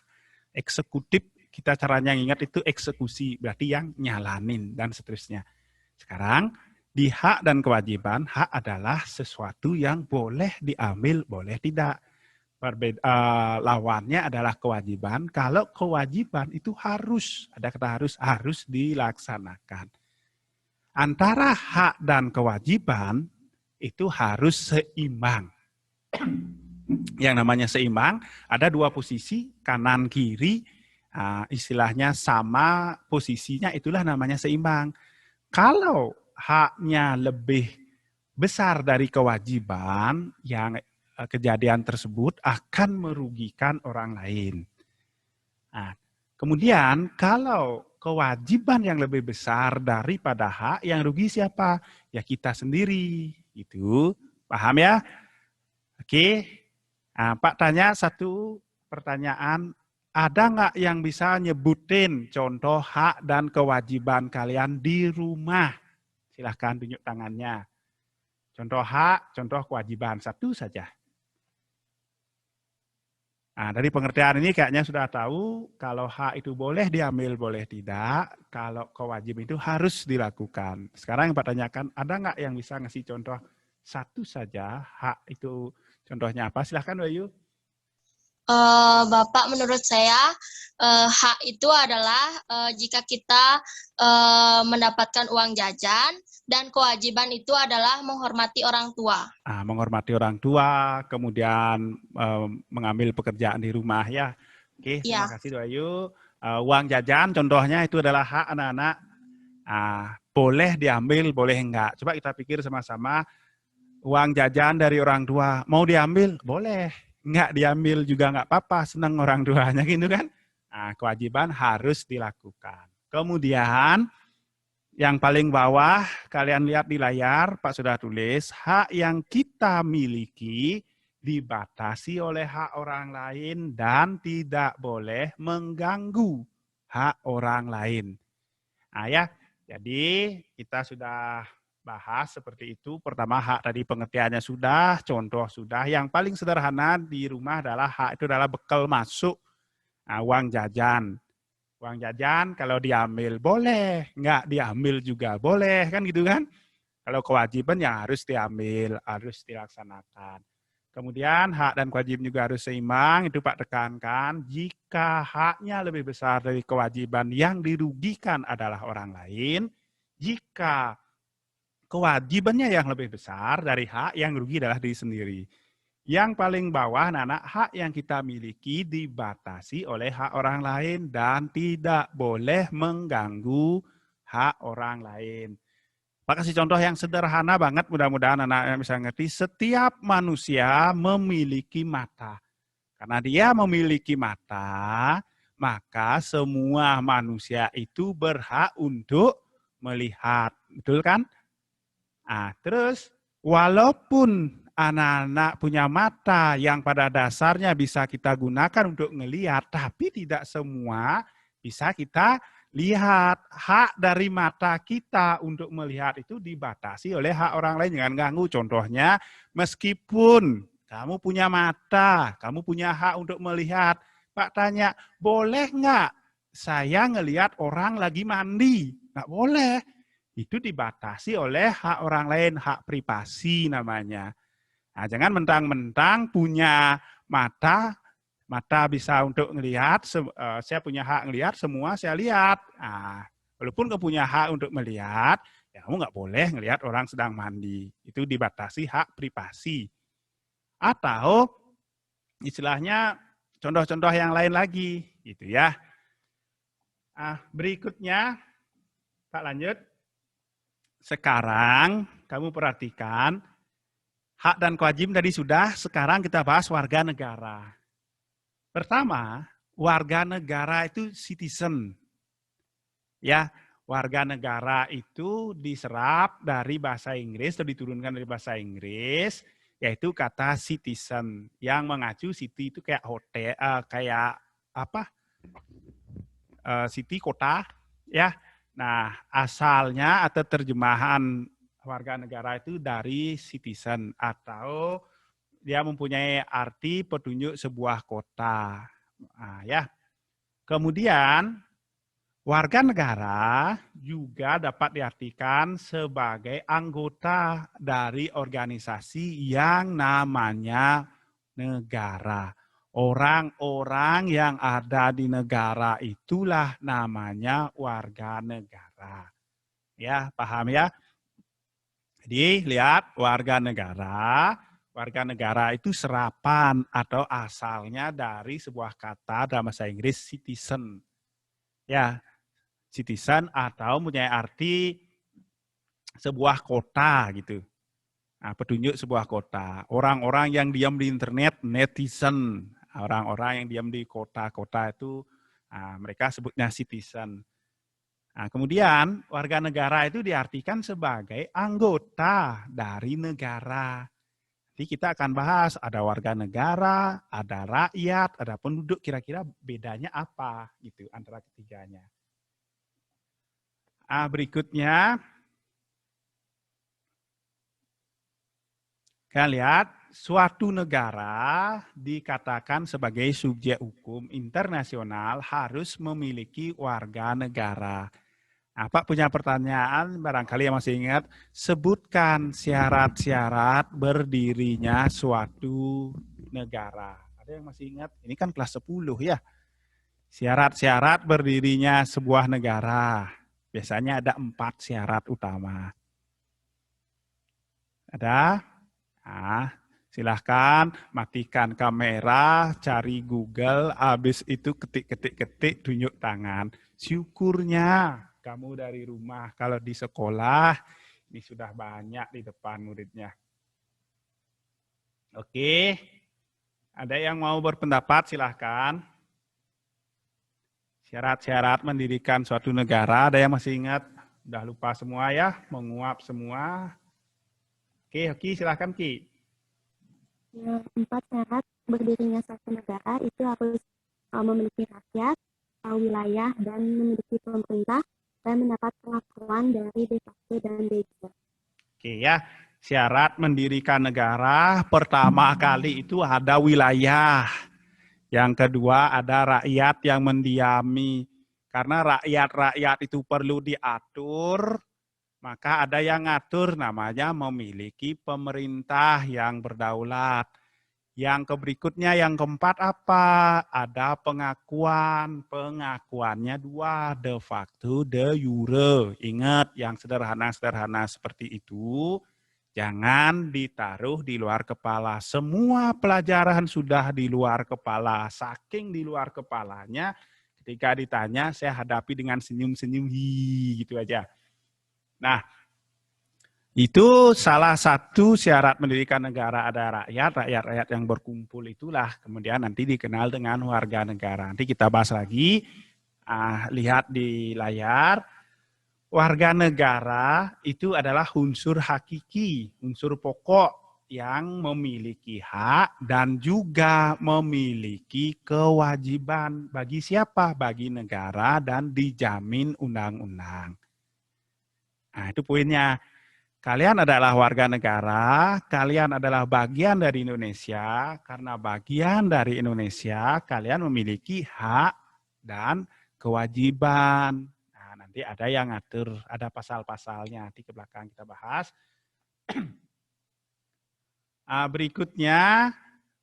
Eksekutif, kita caranya ingat itu eksekusi, berarti yang nyalanin, dan seterusnya. Sekarang, di hak dan kewajiban, hak adalah sesuatu yang boleh diambil, boleh tidak. Lawannya adalah kewajiban. Kalau kewajiban itu harus, ada kata harus dilaksanakan. Antara hak dan kewajiban itu harus seimbang. Yang namanya seimbang, ada dua posisi, kanan kiri, istilahnya sama posisinya, itulah namanya seimbang. Kalau haknya lebih besar dari kewajiban, yang kejadian tersebut akan merugikan orang lain. Nah, kemudian kalau kewajiban yang lebih besar daripada hak, yang rugi siapa? Ya kita sendiri. Itu paham ya? Oke. Nah, Pak tanya satu pertanyaan. Ada nggak yang bisa nyebutin contoh hak dan kewajiban kalian di rumah? Silahkan tunjuk tangannya. Contoh hak, contoh kewajiban. Satu saja. Nah, dari pengertian ini kayaknya sudah tahu kalau hak itu boleh diambil, boleh tidak. Kalau kewajiban itu harus dilakukan. Sekarang yang Pak tanyakan, ada nggak yang bisa ngasih contoh satu saja hak itu contohnya apa? Silahkan Bayu. Bapak, menurut saya hak itu adalah jika kita mendapatkan uang jajan, dan kewajiban itu adalah menghormati orang tua. Menghormati orang tua, kemudian mengambil pekerjaan di rumah ya. Oke, terima kasih Bayu. Uang jajan contohnya itu adalah hak anak-anak. Boleh diambil, boleh enggak. Coba kita pikir sama-sama, uang jajan dari orang tua, mau diambil? Boleh. Enggak diambil juga enggak apa-apa, senang orang tuanya gitu kan. Kewajiban harus dilakukan. Kemudian, yang paling bawah, kalian lihat di layar, Pak sudah tulis, hak yang kita miliki dibatasi oleh hak orang lain dan tidak boleh mengganggu hak orang lain. Ya, jadi kita sudah bahas seperti itu. Pertama, hak tadi pengertiannya sudah, contoh sudah. Yang paling sederhana di rumah adalah hak itu adalah bekal masuk, uang jajan. Uang jajan kalau diambil boleh, enggak diambil juga boleh, kan gitu kan. Kalau kewajiban yang harus diambil, harus dilaksanakan. Kemudian hak dan kewajiban juga harus seimbang, itu Pak tekankan. Jika haknya lebih besar dari kewajiban, yang dirugikan adalah orang lain. Jika kewajibannya yang lebih besar dari hak, yang rugi adalah diri sendiri. Yang paling bawah, anak-anak, hak yang kita miliki dibatasi oleh hak orang lain dan tidak boleh mengganggu hak orang lain. Pak kasih contoh yang sederhana banget, mudah-mudahan anak-anak bisa ngerti. Setiap manusia memiliki mata. Karena dia memiliki mata, maka semua manusia itu berhak untuk melihat. Betul kan? Nah, terus walaupun anak-anak punya mata yang pada dasarnya bisa kita gunakan untuk melihat, tapi tidak semua bisa kita lihat. Hak dari mata kita untuk melihat itu dibatasi oleh hak orang lain. Jangan ganggu. Contohnya, meskipun kamu punya mata, kamu punya hak untuk melihat. Pak tanya, boleh nggak saya ngelihat orang lagi mandi? Nggak boleh. Itu dibatasi oleh hak orang lain, hak privasi namanya. Nah, jangan mentang-mentang punya mata bisa untuk melihat, saya punya hak melihat, semua saya lihat. Nah, walaupun kamu punya hak untuk melihat, ya kamu nggak boleh melihat orang sedang mandi. Itu dibatasi hak privasi. Atau istilahnya contoh-contoh yang lain lagi, gitu ya. Berikutnya, Pak lanjut. Sekarang kamu perhatikan, hak dan kewajiban tadi sudah, sekarang kita bahas warga negara. Pertama, warga negara itu citizen. Ya, warga negara itu diserap dari bahasa Inggris atau diturunkan dari bahasa Inggris, yaitu kata citizen yang mengacu city itu kayak hotel, kayak apa? City kota, ya. Nah, asalnya atau terjemahan warga negara itu dari citizen atau dia mempunyai arti petunjuk sebuah kota. Nah, ya. Kemudian warga negara juga dapat diartikan sebagai anggota dari organisasi yang namanya negara. Orang-orang yang ada di negara itulah namanya warga negara. Ya, paham ya? Jadi lihat warga negara itu serapan atau asalnya dari sebuah kata dalam bahasa Inggris citizen. Ya, citizen atau mempunyai arti sebuah kota gitu. Nah, petunjuk sebuah kota. Orang-orang yang diam di internet, netizen. Orang-orang yang diam di kota-kota itu mereka sebutnya citizen. Nah, kemudian warga negara itu diartikan sebagai anggota dari negara. Jadi kita akan bahas ada warga negara, ada rakyat, ada penduduk, kira-kira bedanya apa gitu antara ketiganya. Berikutnya, kalian lihat, suatu negara dikatakan sebagai subjek hukum internasional harus memiliki warga negara. Pak punya pertanyaan, barangkali yang masih ingat, sebutkan syarat-syarat berdirinya suatu negara. Ada yang masih ingat? Ini kan kelas 10 ya. Syarat-syarat berdirinya sebuah negara. Biasanya ada 4 syarat utama. Ada? Silahkan matikan kamera, cari Google, habis itu ketik-ketik tunjuk tangan. Syukurnya kamu dari rumah, kalau di sekolah ini sudah banyak di depan muridnya. Oke, ada yang mau berpendapat silahkan. Syarat-syarat mendirikan suatu negara, ada yang masih ingat? Udah lupa semua ya, menguap semua. Oke, silahkan Ki. 4 syarat berdirinya suatu negara itu harus memiliki rakyat, wilayah, dan memiliki pemerintah, dan mendapat pengakuan dari de facto dan de jure. Oke ya, syarat mendirikan negara pertama kali itu ada wilayah. Yang kedua ada rakyat yang mendiami. Karena rakyat-rakyat itu perlu diatur, maka ada yang ngatur namanya memiliki pemerintah yang berdaulat. Yang berikutnya yang keempat apa? Ada pengakuan. Pengakuannya 2, de facto, de jure. Ingat yang sederhana-sederhana seperti itu, jangan ditaruh di luar kepala. Semua pelajaran sudah di luar kepala. Saking di luar kepalanya, ketika ditanya saya hadapi dengan senyum-senyum, gitu aja. Nah, Itu salah satu syarat mendirikan negara, ada rakyat yang berkumpul itulah kemudian nanti dikenal dengan warga negara. Nanti kita bahas lagi, lihat di layar, warga negara itu adalah unsur hakiki, unsur pokok yang memiliki hak dan juga memiliki kewajiban. Bagi siapa? Bagi negara dan dijamin undang-undang. Nah itu poinnya. Kalian adalah warga negara, kalian adalah bagian dari Indonesia, karena bagian dari Indonesia, kalian memiliki hak dan kewajiban. Nah, nanti ada yang ngatur, ada pasal-pasalnya, nanti ke belakang kita bahas. Berikutnya,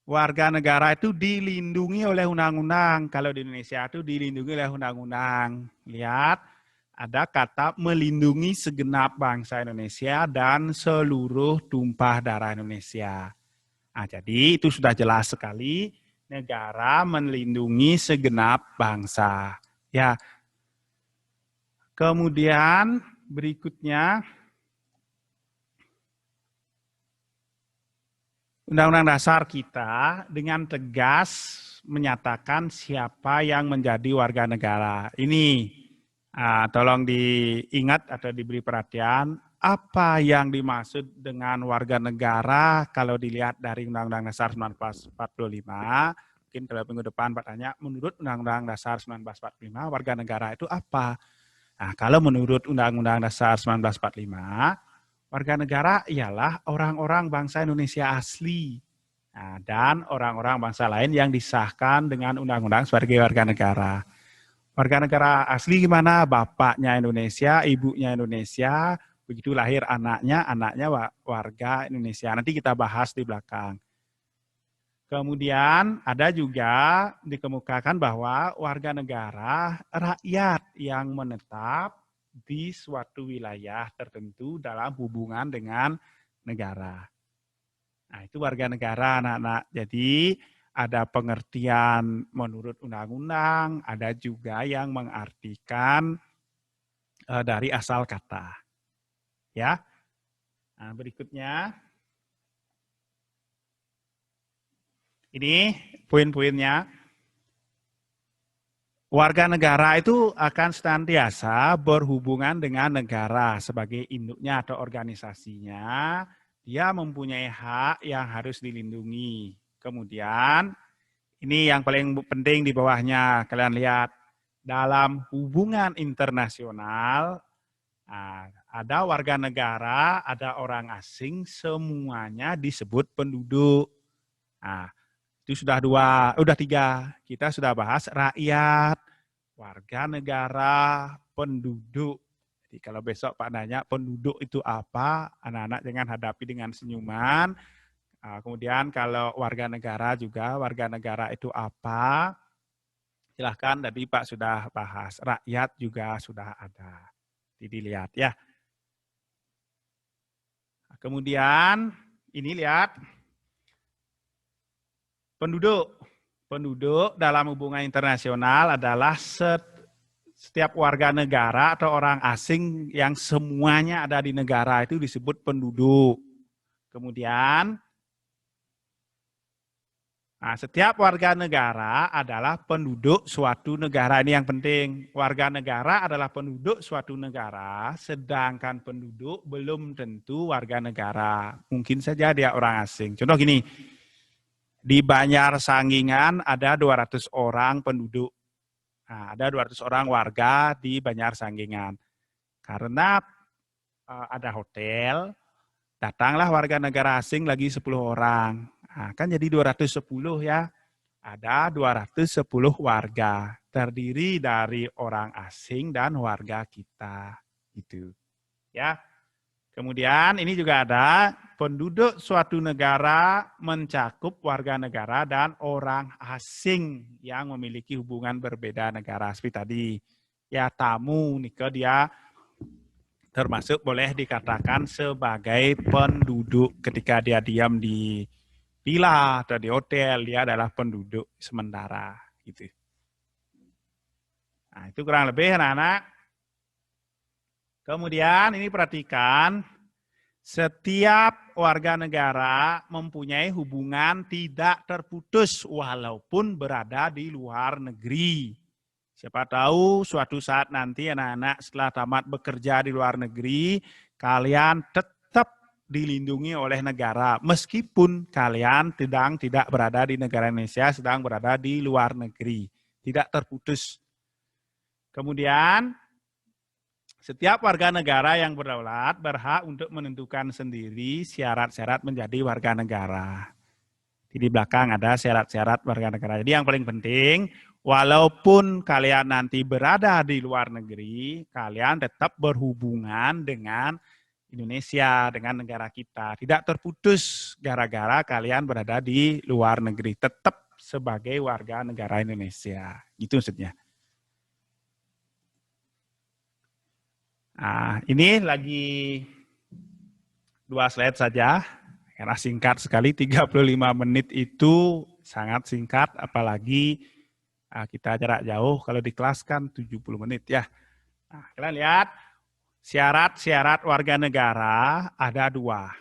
warga negara itu dilindungi oleh undang-undang. Kalau di Indonesia itu dilindungi oleh undang-undang. Lihat. Ada kata melindungi segenap bangsa Indonesia dan seluruh tumpah darah Indonesia. Nah, jadi itu sudah jelas sekali, negara melindungi segenap bangsa. Ya. Kemudian berikutnya, Undang-Undang Dasar kita dengan tegas menyatakan siapa yang menjadi warga negara. Ini tolong diingat atau diberi perhatian, apa yang dimaksud dengan warga negara kalau dilihat dari Undang-Undang Dasar 1945, mungkin kalau minggu depan Pak tanya, menurut Undang-Undang Dasar 1945, warga negara itu apa? Nah, kalau menurut Undang-Undang Dasar 1945, warga negara ialah orang-orang bangsa Indonesia asli, dan orang-orang bangsa lain yang disahkan dengan undang-undang sebagai warga negara. Warga negara asli gimana? Bapaknya Indonesia, ibunya Indonesia, begitu lahir anaknya warga Indonesia. Nanti kita bahas di belakang. Kemudian ada juga dikemukakan bahwa warga negara rakyat yang menetap di suatu wilayah tertentu dalam hubungan dengan negara. Nah, itu warga negara, anak-anak. Jadi ada pengertian menurut undang-undang, ada juga yang mengartikan dari asal kata. Ya. Nah, berikutnya. Ini poin-poinnya. Warga negara itu akan senantiasa berhubungan dengan negara sebagai induknya atau organisasinya. Dia mempunyai hak yang harus dilindungi. Kemudian, ini yang paling penting di bawahnya, kalian lihat, dalam hubungan internasional, ada warga negara, ada orang asing, semuanya disebut penduduk. Nah, itu sudah tiga, kita sudah bahas rakyat, warga negara, penduduk. Jadi kalau besok Pak nanya penduduk itu apa, anak-anak jangan hadapi dengan senyuman. Kemudian kalau warga negara juga, warga negara itu apa? Silahkan, tadi Pak sudah bahas. Rakyat juga sudah ada. Dilihat ya. Kemudian ini lihat. Penduduk. Penduduk dalam hubungan internasional adalah setiap warga negara atau orang asing yang semuanya ada di negara itu disebut penduduk. Kemudian, setiap warga negara adalah penduduk suatu negara. Ini yang penting. Warga negara adalah penduduk suatu negara, sedangkan penduduk belum tentu warga negara. Mungkin saja dia orang asing. Contoh gini, di Banjar Sanggingan ada 200 orang penduduk. Nah, ada 200 orang warga di Banjar Sanggingan. Karena ada hotel, datanglah warga negara asing lagi 10 orang. Nah, kan jadi 210 ya. Ada 210 warga, terdiri dari orang asing dan warga kita. Gitu. Ya. Kemudian ini juga ada penduduk suatu negara mencakup warga negara dan orang asing yang memiliki hubungan berbeda negara. Seperti tadi, ya tamu, Nike dia termasuk boleh dikatakan sebagai penduduk ketika dia diam di villa atau di hotel, dia adalah penduduk sementara. Gitu. Nah, itu kurang lebih anak-anak. Kemudian ini perhatikan, Setiap warga negara mempunyai hubungan tidak terputus walaupun berada di luar negeri. Siapa tahu suatu saat nanti anak-anak setelah tamat bekerja di luar negeri, kalian tetap dilindungi oleh negara. Meskipun kalian tidak berada di negara Indonesia, sedang berada di luar negeri. Tidak terputus. Kemudian, setiap warga negara yang berdaulat berhak untuk menentukan sendiri syarat-syarat menjadi warga negara. Di belakang ada syarat-syarat warga negara. Jadi yang paling penting, walaupun kalian nanti berada di luar negeri, kalian tetap berhubungan dengan Indonesia, dengan negara kita. Tidak terputus gara-gara kalian berada di luar negeri. Tetap sebagai warga negara Indonesia. Gitu maksudnya. Nah, ini lagi 2 slide saja, karena singkat sekali, 35 menit itu sangat singkat, apalagi kita jarak jauh, kalau di kelas kan 70 menit ya. Nah, kalian lihat, syarat-syarat warga negara ada 2.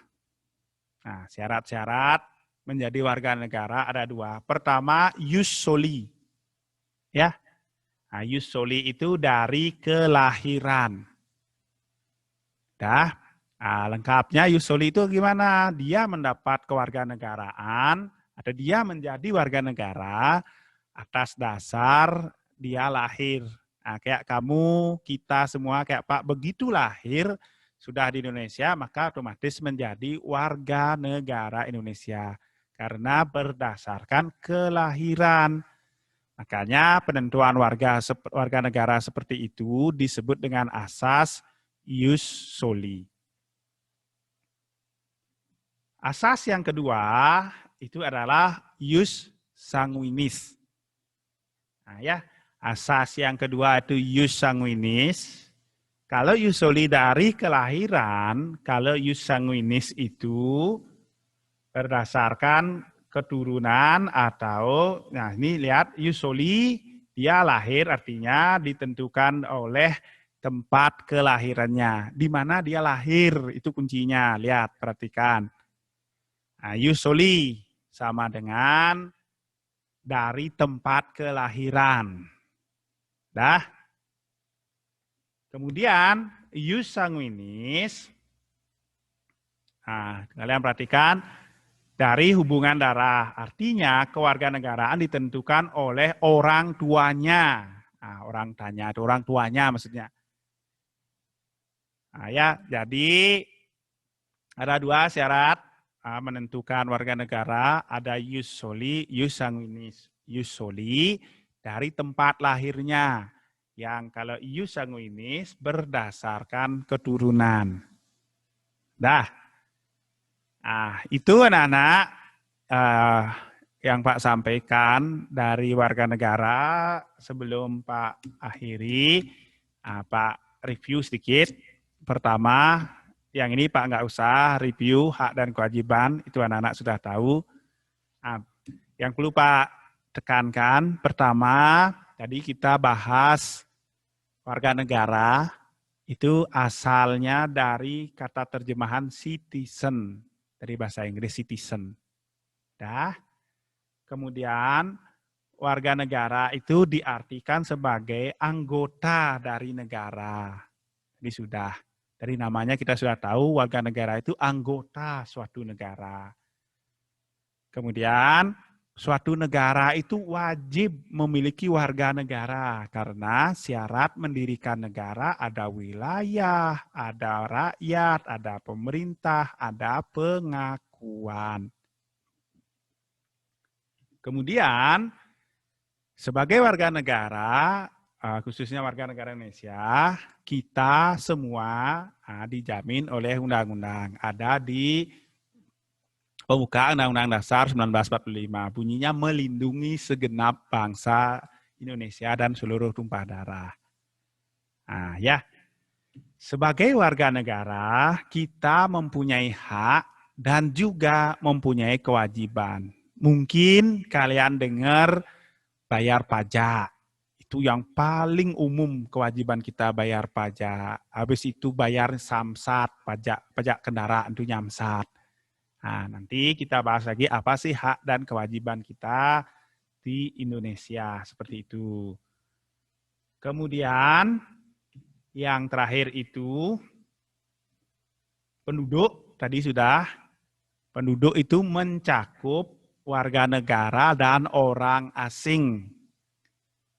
Nah, syarat-syarat menjadi warga negara ada 2. Pertama, jus soli. Ya. Nah, jus soli itu dari kelahiran. Dah, lengkapnya jus soli itu gimana? Dia mendapat kewarganegaraan atau dia menjadi warga negara atas dasar dia lahir. Nah, kayak kamu, kita semua kayak Pak, begitu lahir sudah di Indonesia, maka otomatis menjadi warga negara Indonesia. Karena berdasarkan kelahiran. Makanya penentuan warga negara seperti itu disebut dengan asas jus soli. Asas yang kedua itu adalah jus sanguinis. Nah ya, asas yang kedua itu jus sanguinis. Kalau jus soli dari kelahiran, kalau jus sanguinis itu berdasarkan keturunan atau, nah ini lihat jus soli, dia lahir artinya ditentukan oleh tempat kelahirannya. Di mana dia lahir, itu kuncinya. Lihat, perhatikan. Nah, jus soli sama dengan dari tempat kelahiran. Dah. Kemudian, jus sanguinis. Nah, kalian perhatikan, dari hubungan darah. Artinya, kewarganegaraan ditentukan oleh orang tuanya. Nah, orang tuanya maksudnya. Nah, ya, jadi ada 2 syarat menentukan warga negara, ada jus soli, jus sanguinis. Jus soli dari tempat lahirnya, yang kalau jus sanguinis berdasarkan keturunan. Dah, itu anak-anak yang Pak sampaikan dari warga negara. Sebelum Pak akhiri, Pak review sedikit. Pertama, yang ini Pak nggak usah review hak dan kewajiban, itu anak-anak sudah tahu. Yang perlu Pak tekankan, pertama, tadi kita bahas warga negara, itu asalnya dari kata terjemahan citizen, dari bahasa Inggris citizen. Dah. Kemudian, warga negara itu diartikan sebagai anggota dari negara. Ini sudah. Dari namanya kita sudah tahu warga negara itu anggota suatu negara. Kemudian suatu negara itu wajib memiliki warga negara karena syarat mendirikan negara ada wilayah, ada rakyat, ada pemerintah, ada pengakuan. Kemudian sebagai warga negara, khususnya warga negara Indonesia, kita semua dijamin oleh undang-undang. Ada di pembukaan Undang-Undang Dasar 1945. Bunyinya melindungi segenap bangsa Indonesia dan seluruh tumpah darah. Nah, ya, sebagai warga negara, kita mempunyai hak dan juga mempunyai kewajiban. Mungkin kalian dengar bayar pajak. Itu yang paling umum kewajiban kita bayar pajak. Habis itu bayar samsat, pajak kendaraan itu nyamsat. Nah, nanti kita bahas lagi apa sih hak dan kewajiban kita di Indonesia, seperti itu. Kemudian yang terakhir itu penduduk, tadi sudah. Penduduk itu mencakup warga negara dan orang asing.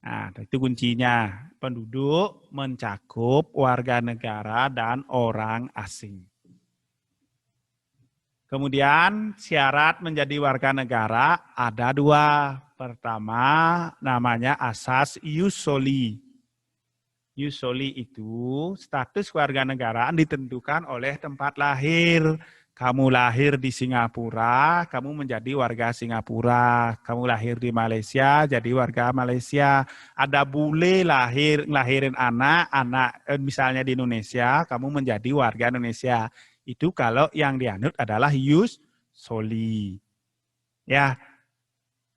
Nah, itu kuncinya. Penduduk mencakup warga negara dan orang asing. Kemudian syarat menjadi warga negara ada 2. Pertama namanya asas ius soli. Ius soli itu status warga negaraan ditentukan oleh tempat lahir. Kamu lahir di Singapura, kamu menjadi warga Singapura. Kamu lahir di Malaysia, jadi warga Malaysia. Ada bule lahirin anak misalnya di Indonesia, kamu menjadi warga Indonesia. Itu kalau yang dianut adalah ius soli. Ya.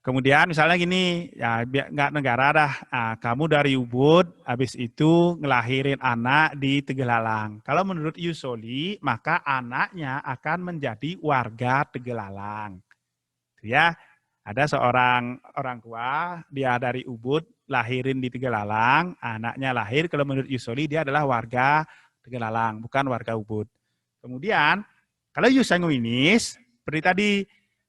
Kemudian misalnya gini, ya nggak negara dah. Nah, kamu dari Ubud, habis itu ngelahirin anak di Tegalalang. Kalau menurut ius soli, maka anaknya akan menjadi warga Tegalalang. Ya, ada seorang orang tua, dia dari Ubud, lahirin di Tegalalang, anaknya lahir, kalau menurut ius soli dia adalah warga Tegalalang, bukan warga Ubud. Kemudian, kalau ius sanguinis, seperti tadi,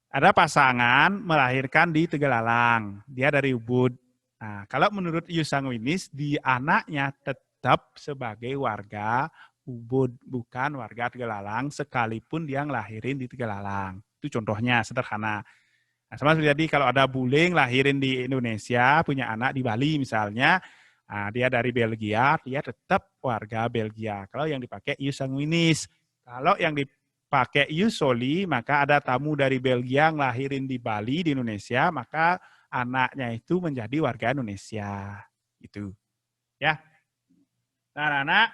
ada pasangan melahirkan di Tegalalang, dia dari Ubud. Nah, kalau menurut ius sanguinis, di anaknya tetap sebagai warga Ubud, bukan warga Tegalalang, sekalipun dia ngelahirin di Tegalalang. Itu contohnya, sederhana. Nah, sama seperti tadi, kalau ada bule lahirin di Indonesia, punya anak di Bali misalnya, nah, dia dari Belgia, dia tetap warga Belgia. Kalau yang dipakai ius sanguinis. Kalau yang dipakai ius soli, maka ada tamu dari Belgia ngelahirin di Bali, di Indonesia, maka anaknya itu menjadi warga Indonesia. Itu. Ya. Nah, anak-anak,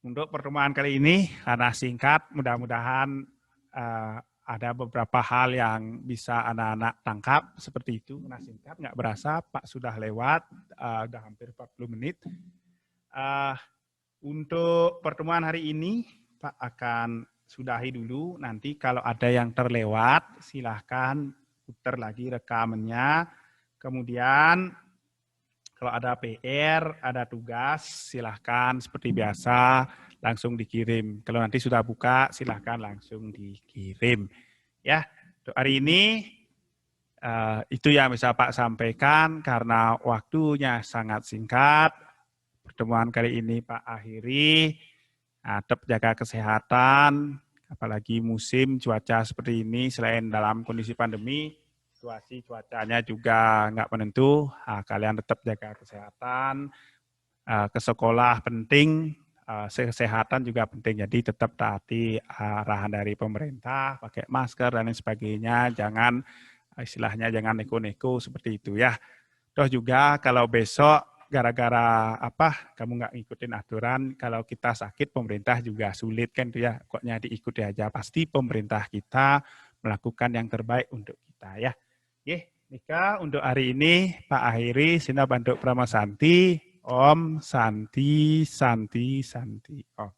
untuk pertemuan kali ini, karena singkat, mudah-mudahan ada beberapa hal yang bisa anak-anak tangkap seperti itu. Karena singkat, nggak berasa, Pak sudah lewat, udah hampir 40 menit. Untuk pertemuan hari ini, Pak akan sudahi dulu. Nanti kalau ada yang terlewat, silahkan putar lagi rekamannya. Kemudian kalau ada PR, ada tugas, silahkan seperti biasa langsung dikirim. Kalau nanti sudah buka, silahkan langsung dikirim. Ya, untuk hari ini itu yang bisa Pak sampaikan karena waktunya sangat singkat. Pertemuan kali ini Pak akhiri. Tetap jaga kesehatan, apalagi musim cuaca seperti ini, selain dalam kondisi pandemi, situasi cuacanya juga nggak menentu. Kalian tetap jaga kesehatan, ke sekolah penting, kesehatan juga penting. Jadi tetap taati arahan dari pemerintah, pakai masker dan lain sebagainya. Jangan istilahnya jangan neko-neko seperti itu ya. Toh juga kalau besok gara-gara apa kamu nggak ngikutin aturan, kalau kita sakit pemerintah juga sulit kan itu ya, pokoknya diikuti aja, pasti pemerintah kita melakukan yang terbaik untuk kita ya. Oke, Nika untuk hari ini Pak akhiri, Sina Bantu Pramasanti, Om Santi Santi Santi. Om.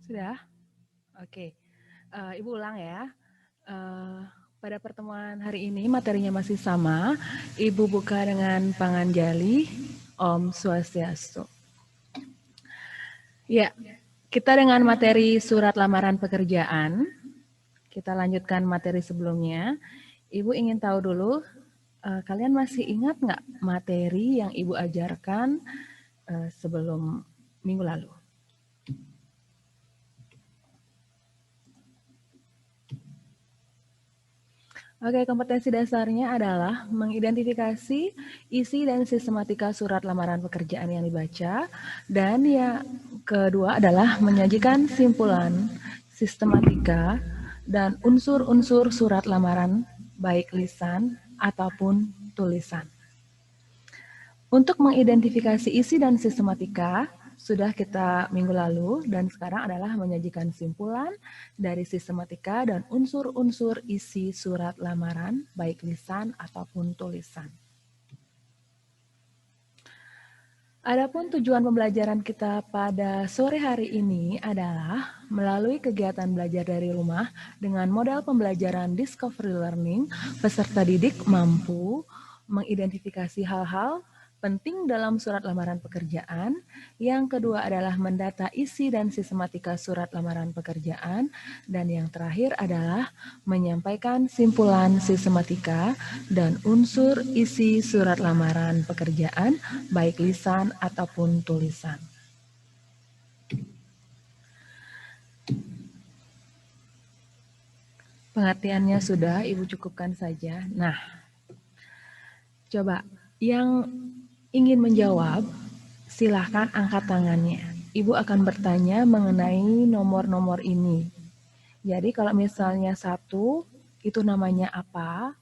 Sudah? Oke. Ibu ulang ya. Pada pertemuan hari ini materinya masih sama. Ibu buka dengan Panganjali, Om Swastiastu. Ya, kita dengan materi surat lamaran pekerjaan. Kita lanjutkan materi sebelumnya. Ibu ingin tahu dulu, kalian masih ingat nggak materi yang Ibu ajarkan sebelum minggu lalu? Oke, kompetensi dasarnya adalah mengidentifikasi isi dan sistematika surat lamaran pekerjaan yang dibaca, dan yang kedua adalah menyajikan simpulan, sistematika, dan unsur-unsur surat lamaran, baik lisan ataupun tulisan. Untuk mengidentifikasi isi dan sistematika, sudah kita minggu lalu, dan sekarang adalah menyajikan simpulan dari sistematika dan unsur-unsur isi surat lamaran, baik lisan ataupun tulisan. Adapun tujuan pembelajaran kita pada sore hari ini adalah melalui kegiatan belajar dari rumah dengan model pembelajaran Discovery Learning, peserta didik mampu mengidentifikasi hal-hal penting dalam surat lamaran pekerjaan. Yang kedua adalah mendata isi dan sistematika surat lamaran pekerjaan. Dan yang terakhir adalah menyampaikan simpulan sistematika dan unsur isi surat lamaran pekerjaan, baik lisan ataupun tulisan. Pengertiannya sudah, Ibu cukupkan saja. Nah, coba yang ingin menjawab, silahkan angkat tangannya. Ibu akan bertanya mengenai nomor-nomor ini. Jadi kalau misalnya 1, itu namanya apa?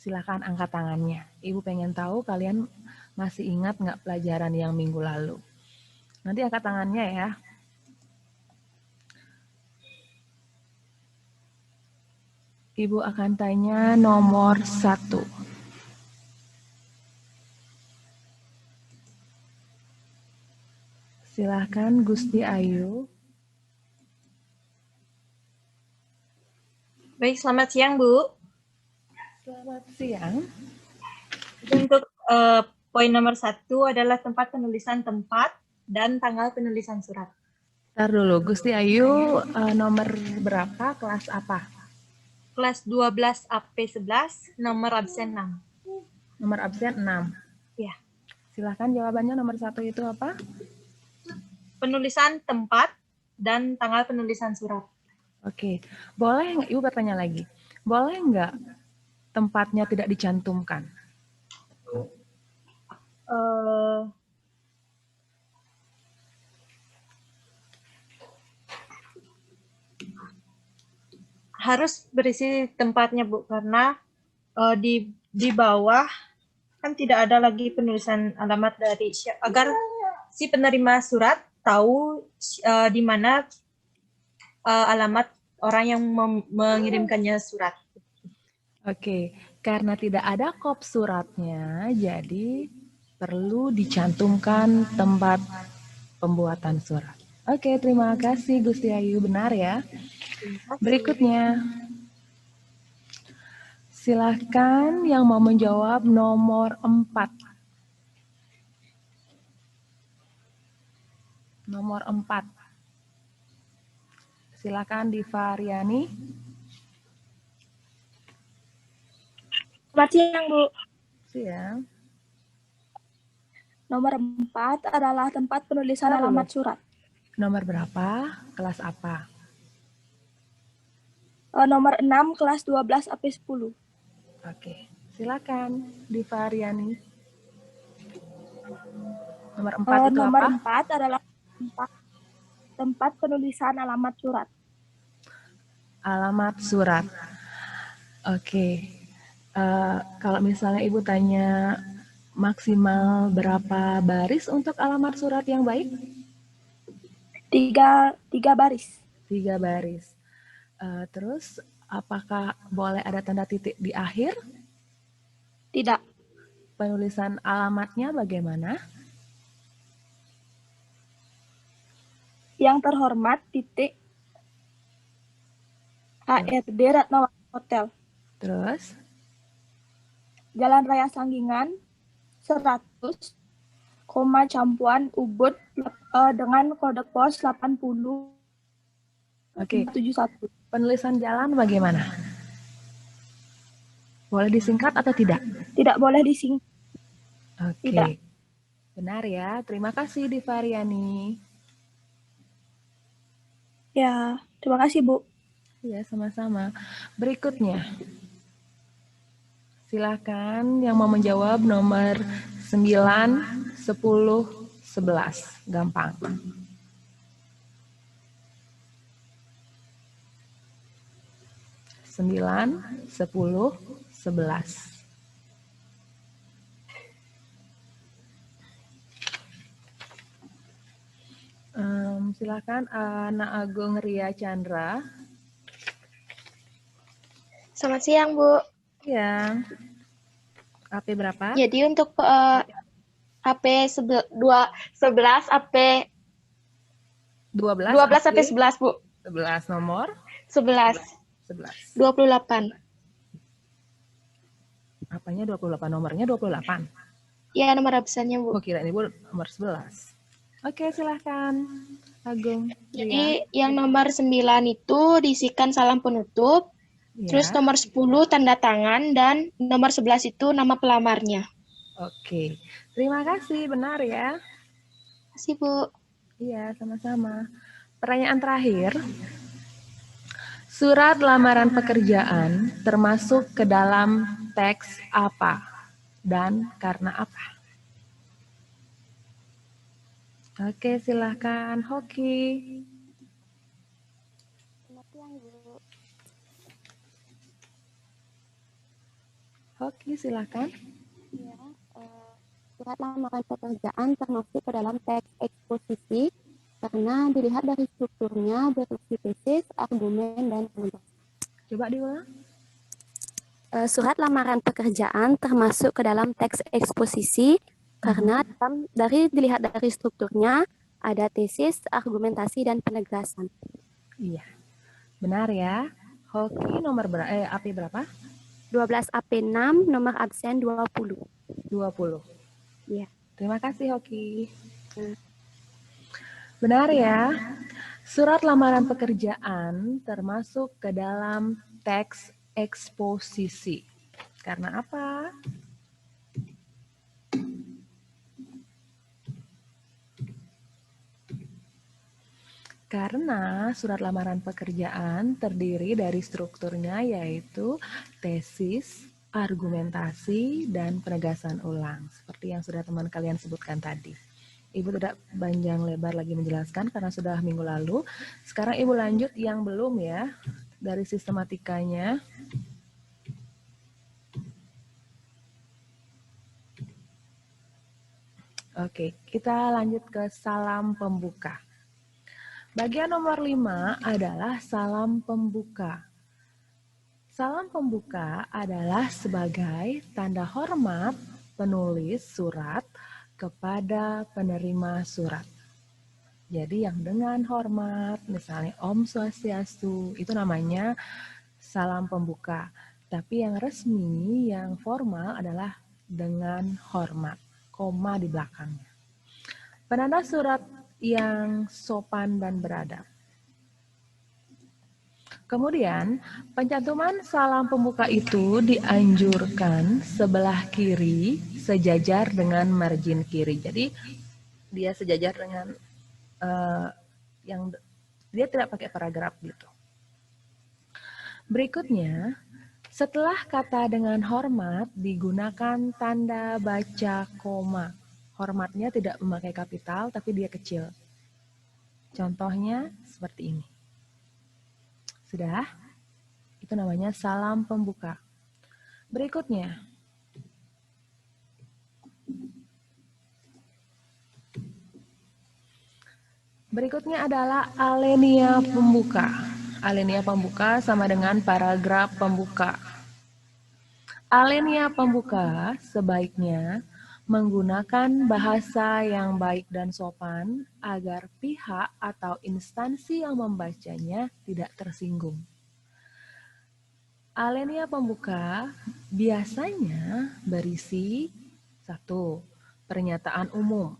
Silahkan angkat tangannya. Ibu pengen tahu kalian masih ingat nggak pelajaran yang minggu lalu. Nanti angkat tangannya ya. Ibu akan tanya nomor 1. Silahkan Gusti Ayu. Baik, selamat siang, Bu. Selamat siang. Untuk poin nomor 1 adalah tempat penulisan tempat dan tanggal penulisan surat. Ntar dulu, Gusti Ayu nomor berapa, kelas apa? Kelas 12 AP11, nomor absen 6. Nomor absen 6. Ya. Silahkan jawabannya nomor 1 itu apa? Penulisan tempat dan tanggal penulisan surat. Oke, boleh nggak, Ibu bertanya lagi, boleh nggak tempatnya tidak dicantumkan? Harus berisi tempatnya, Bu, karena di bawah kan tidak ada lagi penulisan alamat dari agar si penerima surat tahu di mana alamat orang yang mengirimkannya surat. Oke, karena tidak ada kop suratnya, jadi perlu dicantumkan tempat pembuatan surat. Oke, terima kasih Gusti Ayu, benar ya. Berikutnya, silahkan yang mau menjawab nomor 4. Nomor 4. Silakan Diva Riani. Selamat siang, Bu. Siang. Nomor 4 adalah tempat penulisan alamat surat. Nomor berapa? Kelas apa? Nomor 6, kelas 12 AP10. Oke, silakan Diva Riani. Nomor 4 itu nomor apa? 4 adalah tempat penulisan alamat surat. Alamat surat. Oke. Kalau misalnya Ibu tanya maksimal berapa baris untuk alamat surat yang baik? 3 baris. 3 baris. Terus apakah boleh ada tanda titik di akhir? Tidak. Penulisan alamatnya bagaimana? Yang terhormat, titik, HRD Ratnawati Hotel. Terus? Jalan Raya Sanggingan, 100, Campuan, Ubud, dengan kode pos 80. Oke. 71. Penulisan jalan bagaimana? Boleh disingkat atau tidak? Tidak boleh disingkat. Oke. Tidak. Benar ya. Terima kasih Divariani. Ya, terima kasih Bu. Ya, sama-sama. Berikutnya. Silakan yang mau menjawab nomor 9, 10, 11. Gampang. Sembilan, 10, 11. Silakan Ana Agung Ria Chandra. Selamat siang, Bu. Ya. AP berapa? Jadi untuk AP 11, AP 12 sampai 11, Bu. 11 nomor? 11. 28. Apanya 28? Nomornya 28? Ya, nomor absennya, Bu. Oh, kira ini Bu nomor 11. Oke, silahkan. Agung. Jadi yang nomor 9 itu diisikan salam penutup. Ya. Terus nomor 10 tanda tangan dan nomor 11 itu nama pelamarnya. Oke. Terima kasih, benar ya. Terima kasih, Bu. Iya, sama-sama. Pertanyaan terakhir. Surat lamaran pekerjaan termasuk ke dalam teks apa dan karena apa? Oke, silahkan Hoki. Selamat siang, Bu. Hoki, silahkan. Ya, surat lamaran pekerjaan termasuk ke dalam teks eksposisi karena dilihat dari strukturnya berisi tesis, argumen, dan penjelasan. Coba diulang. Surat lamaran pekerjaan termasuk ke dalam teks eksposisi karena dilihat dari strukturnya ada tesis, argumentasi, dan penegasan. Iya, benar ya. Hoki nomor AP berapa? 12 AP6, nomor absen 20. 20. Iya. Terima kasih Hoki. Benar ya. Surat lamaran pekerjaan termasuk ke dalam teks eksposisi. Karena apa? Karena surat lamaran pekerjaan terdiri dari strukturnya yaitu tesis, argumentasi, dan penegasan ulang. Seperti yang sudah teman kalian sebutkan tadi. Ibu tidak panjang lebar lagi menjelaskan karena sudah minggu lalu. Sekarang Ibu lanjut yang belum ya, dari sistematikanya. Oke, kita lanjut ke salam pembuka. Bagian nomor 5 adalah salam pembuka. Salam pembuka adalah sebagai tanda hormat penulis surat kepada penerima surat. Jadi yang dengan hormat, misalnya Om Swastiastu, itu namanya salam pembuka. Tapi yang resmi, yang formal adalah dengan hormat, koma di belakangnya. Penanda surat yang sopan dan beradab. Kemudian, pencantuman salam pembuka itu dianjurkan sebelah kiri sejajar dengan margin kiri. Jadi, dia sejajar dengan yang dia tidak pakai paragraf gitu. Berikutnya, setelah kata dengan hormat digunakan tanda baca koma. Hormatnya tidak memakai kapital, tapi dia kecil. Contohnya seperti ini. Sudah? Itu namanya salam pembuka. Berikutnya. Berikutnya adalah alenia pembuka. Alenia pembuka sama dengan paragraf pembuka. Alenia pembuka sebaiknya menggunakan bahasa yang baik dan sopan agar pihak atau instansi yang membacanya tidak tersinggung. Alinea pembuka biasanya berisi 1. Pernyataan umum.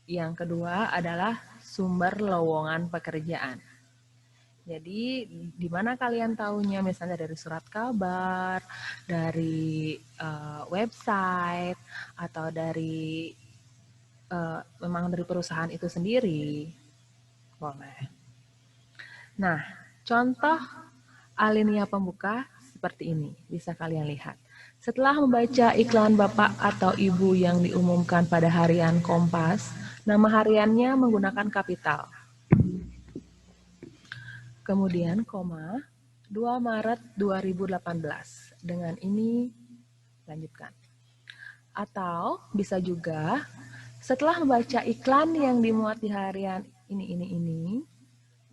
Yang kedua adalah sumber lowongan pekerjaan. Jadi di mana kalian tahunya, misalnya dari surat kabar, dari website, atau dari memang dari perusahaan itu sendiri, boleh. Nah, contoh alinea pembuka seperti ini, bisa kalian lihat. Setelah membaca iklan Bapak atau Ibu yang diumumkan pada harian Kompas, nama hariannya menggunakan kapital. Kemudian, 2 Maret 2018. Dengan ini, lanjutkan. Atau bisa juga, setelah membaca iklan yang dimuat di harian ini,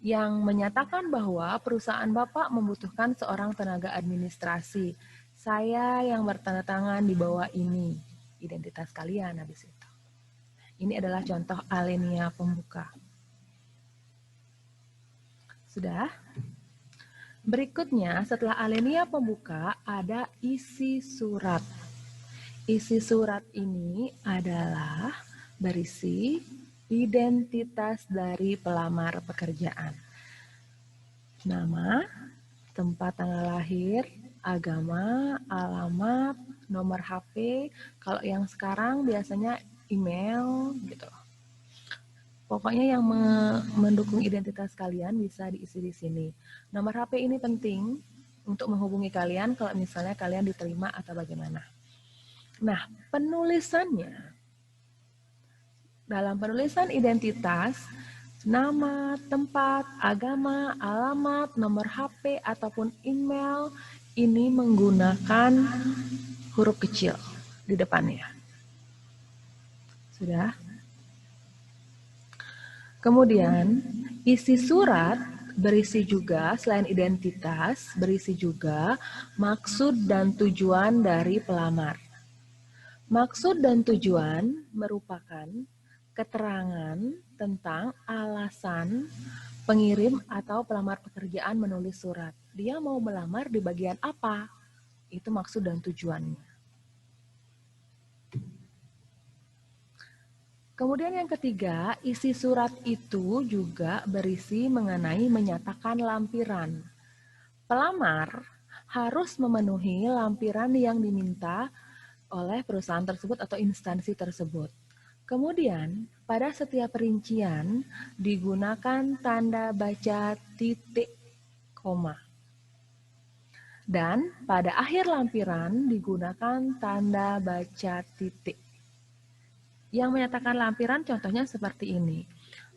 yang menyatakan bahwa perusahaan Bapak membutuhkan seorang tenaga administrasi. Saya yang bertanda tangan di bawah ini. Identitas kalian habis itu. Ini adalah contoh alinea pembuka. Sudah? Berikutnya, setelah alinea pembuka, ada isi surat. Isi surat ini adalah berisi identitas dari pelamar pekerjaan. Nama, tempat tanggal lahir, agama, alamat, nomor HP. Kalau yang sekarang biasanya email gitu. Pokoknya yang mendukung identitas kalian bisa diisi di sini. Nomor HP ini penting untuk menghubungi kalian kalau misalnya kalian diterima atau bagaimana. Nah, penulisannya. Dalam penulisan identitas, nama, tempat, agama, alamat, nomor HP, ataupun email, ini menggunakan huruf kecil di depannya. Sudah? Kemudian, isi surat berisi juga, selain identitas, berisi juga maksud dan tujuan dari pelamar. Maksud dan tujuan merupakan keterangan tentang alasan pengirim atau pelamar pekerjaan menulis surat. Dia mau melamar di bagian apa? Itu maksud dan tujuannya. Kemudian yang ketiga, isi surat itu juga berisi mengenai menyatakan lampiran. Pelamar harus memenuhi lampiran yang diminta oleh perusahaan tersebut atau instansi tersebut. Kemudian, pada setiap perincian digunakan tanda baca titik, koma. Dan pada akhir lampiran digunakan tanda baca titik. Yang menyatakan lampiran contohnya seperti ini.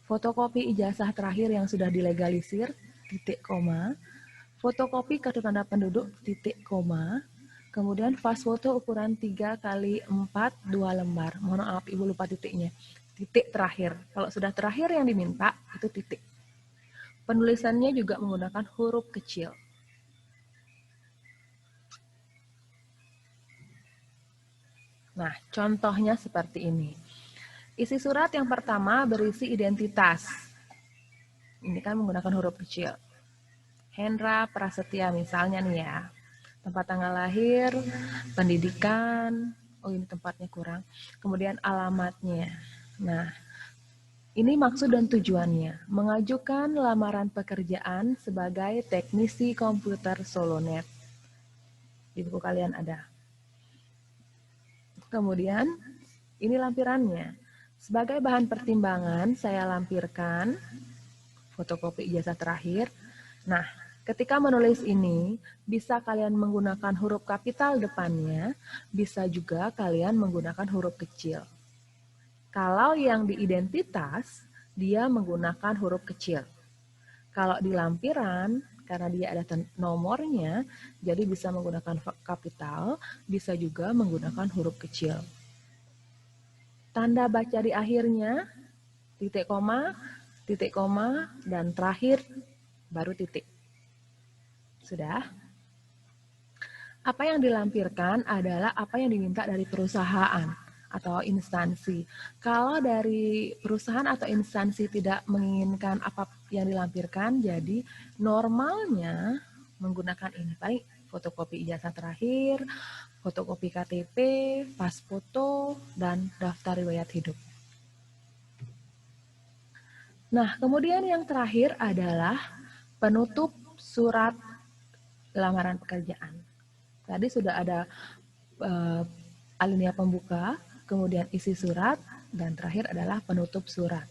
Fotokopi ijazah terakhir yang sudah dilegalisir, titik koma. Fotokopi kartu tanda penduduk, titik koma. Kemudian fast foto ukuran 3x4 2 lembar. Mohon maaf, Ibu lupa titiknya. Titik terakhir. Kalau sudah terakhir yang diminta, itu titik. Penulisannya juga menggunakan huruf kecil. Nah, contohnya seperti ini. Isi surat yang pertama berisi identitas. Ini kan menggunakan huruf kecil. Hendra Prasetya misalnya nih ya. Tempat tanggal lahir, pendidikan, oh ini tempatnya kurang. Kemudian alamatnya. Nah, ini maksud dan tujuannya. Mengajukan lamaran pekerjaan sebagai teknisi komputer Solonet. Di buku kalian ada. Kemudian, ini lampirannya. Sebagai bahan pertimbangan, saya lampirkan fotokopi ijazah terakhir. Nah, ketika menulis ini, bisa kalian menggunakan huruf kapital depannya, bisa juga kalian menggunakan huruf kecil. Kalau yang di identitas, dia menggunakan huruf kecil. Kalau di lampiran, karena dia ada nomornya, jadi bisa menggunakan kapital, bisa juga menggunakan huruf kecil. Tanda baca di akhirnya, titik koma, dan terakhir baru titik. Sudah? Apa yang dilampirkan adalah apa yang diminta dari perusahaan atau instansi. Kalau dari perusahaan atau instansi tidak menginginkan apa yang dilampirkan, jadi normalnya menggunakan ini, paling fotokopi ijazah terakhir, fotokopi KTP, pas foto, dan daftar riwayat hidup. Nah, kemudian yang terakhir adalah penutup surat lamaran pekerjaan. Tadi sudah ada alinea pembuka, kemudian isi surat, dan terakhir adalah penutup surat.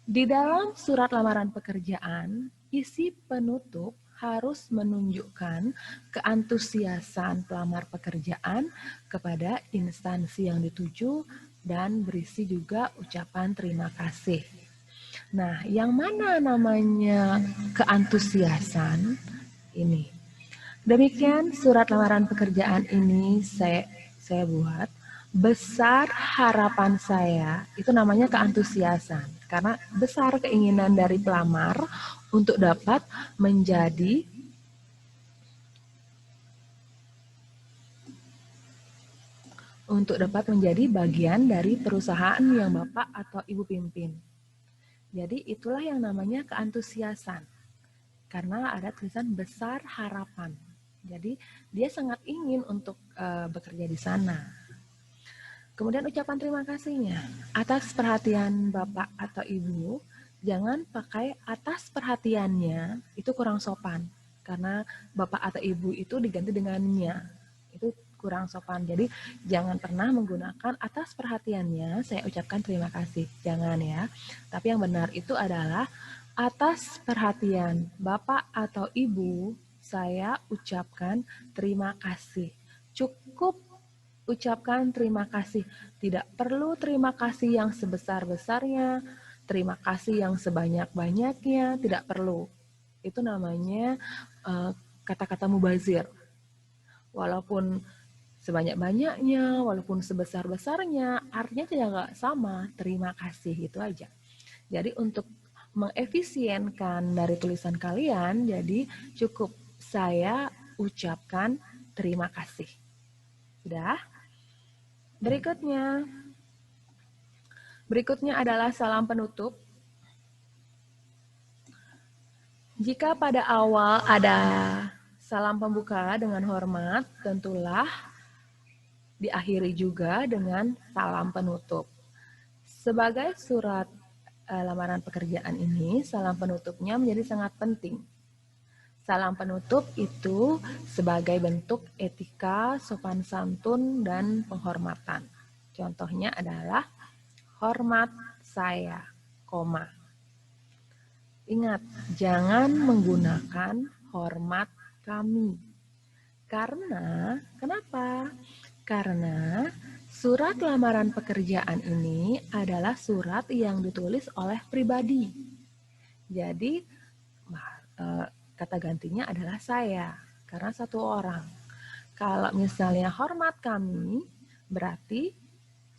Di dalam surat lamaran pekerjaan, isi penutup harus menunjukkan keantusiasan pelamar pekerjaan kepada instansi yang dituju dan berisi juga ucapan terima kasih. Nah, yang mana namanya keantusiasan ini? Demikian surat lamaran pekerjaan ini saya buat. Besar harapan saya, itu namanya keantusiasan. Karena besar keinginan dari pelamar untuk dapat menjadi bagian dari perusahaan yang Bapak atau Ibu pimpin. Jadi itulah yang namanya keantusiasan. Karena ada tulisan besar harapan. Jadi dia sangat ingin untuk bekerja di sana. Kemudian ucapan terima kasihnya. Atas perhatian Bapak atau Ibu, jangan pakai atas perhatiannya, itu kurang sopan. Karena Bapak atau Ibu itu diganti dengan nya. Itu kurang sopan. Jadi jangan pernah menggunakan atas perhatiannya, saya ucapkan terima kasih. Jangan ya. Tapi yang benar itu adalah atas perhatian Bapak atau Ibu, saya ucapkan terima kasih. Cukup ucapkan terima kasih. Tidak perlu terima kasih yang sebesar-besarnya, terima kasih yang sebanyak-banyaknya, tidak perlu. Itu namanya kata-kata mubazir. Walaupun sebanyak-banyaknya, walaupun sebesar-besarnya, artinya tidak sama, terima kasih, itu aja. Jadi untuk mengefisienkan dari tulisan kalian, jadi cukup saya ucapkan terima kasih. Sudah? Berikutnya adalah salam penutup. Jika pada awal ada salam pembuka dengan hormat, tentulah diakhiri juga dengan salam penutup. Sebagai surat lamaran pekerjaan ini, salam penutupnya menjadi sangat penting. Salam penutup itu sebagai bentuk etika, sopan santun, dan penghormatan. Contohnya adalah hormat saya, koma. Ingat, jangan menggunakan hormat kami. Kenapa? Karena surat lamaran pekerjaan ini adalah surat yang ditulis oleh pribadi. Jadi, kata gantinya adalah saya, karena satu orang. Kalau misalnya hormat kami, berarti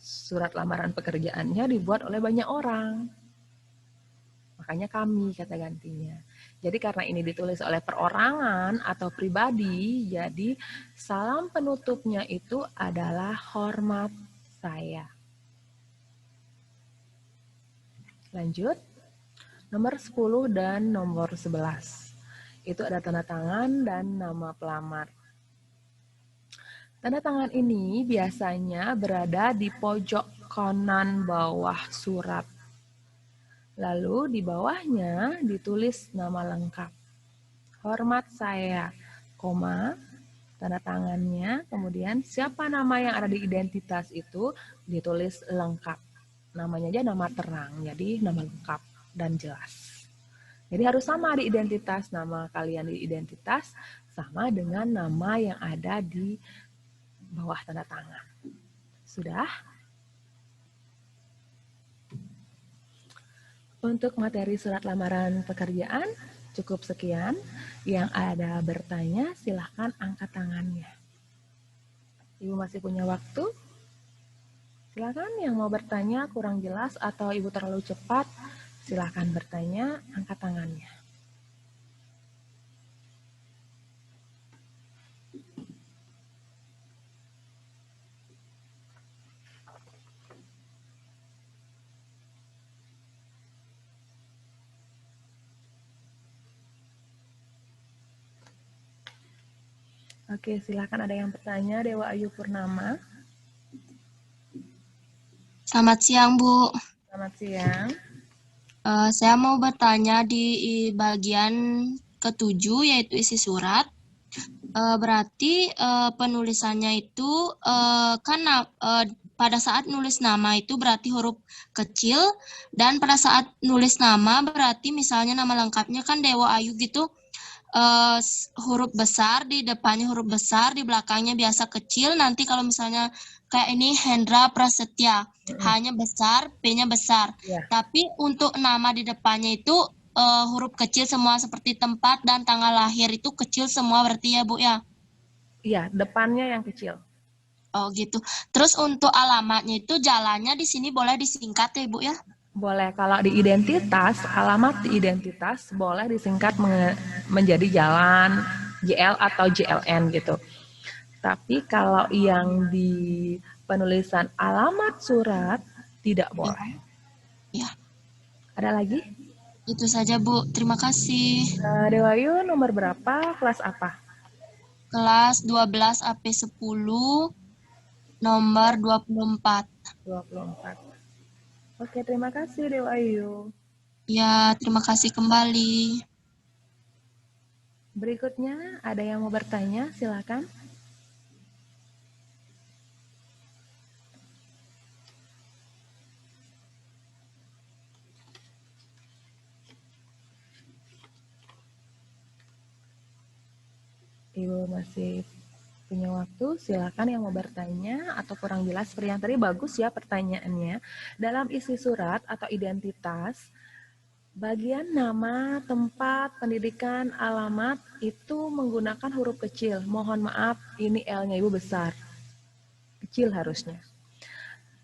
surat lamaran pekerjaannya dibuat oleh banyak orang. Makanya kami kata gantinya. Jadi karena ini ditulis oleh perorangan atau pribadi, jadi salam penutupnya itu adalah hormat saya. Lanjut, nomor 10 dan nomor 11. Itu ada tanda tangan dan nama pelamar. Tanda tangan ini biasanya berada di pojok kanan bawah surat. Lalu di bawahnya ditulis nama lengkap. Hormat saya, koma, tanda tangannya, kemudian siapa nama yang ada di identitas itu ditulis lengkap. Namanya aja nama terang, jadi nama lengkap dan jelas. Jadi harus sama di identitas, nama kalian di identitas sama dengan nama yang ada di bawah tanda tangan. Sudah? Untuk materi surat lamaran pekerjaan cukup sekian. Yang ada bertanya silahkan angkat tangannya. Ibu masih punya waktu? Silahkan yang mau bertanya kurang jelas atau Ibu terlalu cepat, silahkan bertanya, angkat tangannya. Oke, silakan ada yang bertanya. Dewa Ayu Purnama. Selamat siang, Bu. Selamat siang. Saya mau bertanya di bagian ke-7, yaitu isi surat. Berarti penulisannya itu pada saat nulis nama itu berarti huruf kecil, dan pada saat nulis nama berarti misalnya nama lengkapnya kan Dewa Ayu gitu, huruf besar, di depannya huruf besar, di belakangnya biasa kecil. Nanti kalau misalnya kayak ini Hendra Prasetya, hanya besar, P-nya besar. Ya. Tapi untuk nama di depannya itu huruf kecil semua, seperti tempat dan tanggal lahir itu kecil semua berarti ya, Bu ya? Iya, depannya yang kecil. Oh gitu. Terus untuk alamatnya itu jalannya di sini boleh disingkat ya, Bu ya? Boleh, kalau di identitas, alamat di identitas boleh disingkat menjadi jalan, JL atau JLN gitu. Tapi kalau yang di penulisan alamat surat, tidak boleh. Ya. Ada lagi? Itu saja, Bu. Terima kasih. Dewayu nomor berapa? Kelas apa? Kelas 12 AP10, nomor 24. 24. Oke, terima kasih Dewayu. Ya, terima kasih kembali. Berikutnya, ada yang mau bertanya? Silakan. Ibu masih punya waktu, silakan yang mau bertanya atau kurang jelas seperti yang tadi, bagus ya pertanyaannya. Dalam isi surat atau identitas, bagian nama, tempat, pendidikan, alamat itu menggunakan huruf kecil. Mohon maaf, ini L-nya Ibu besar. Kecil harusnya.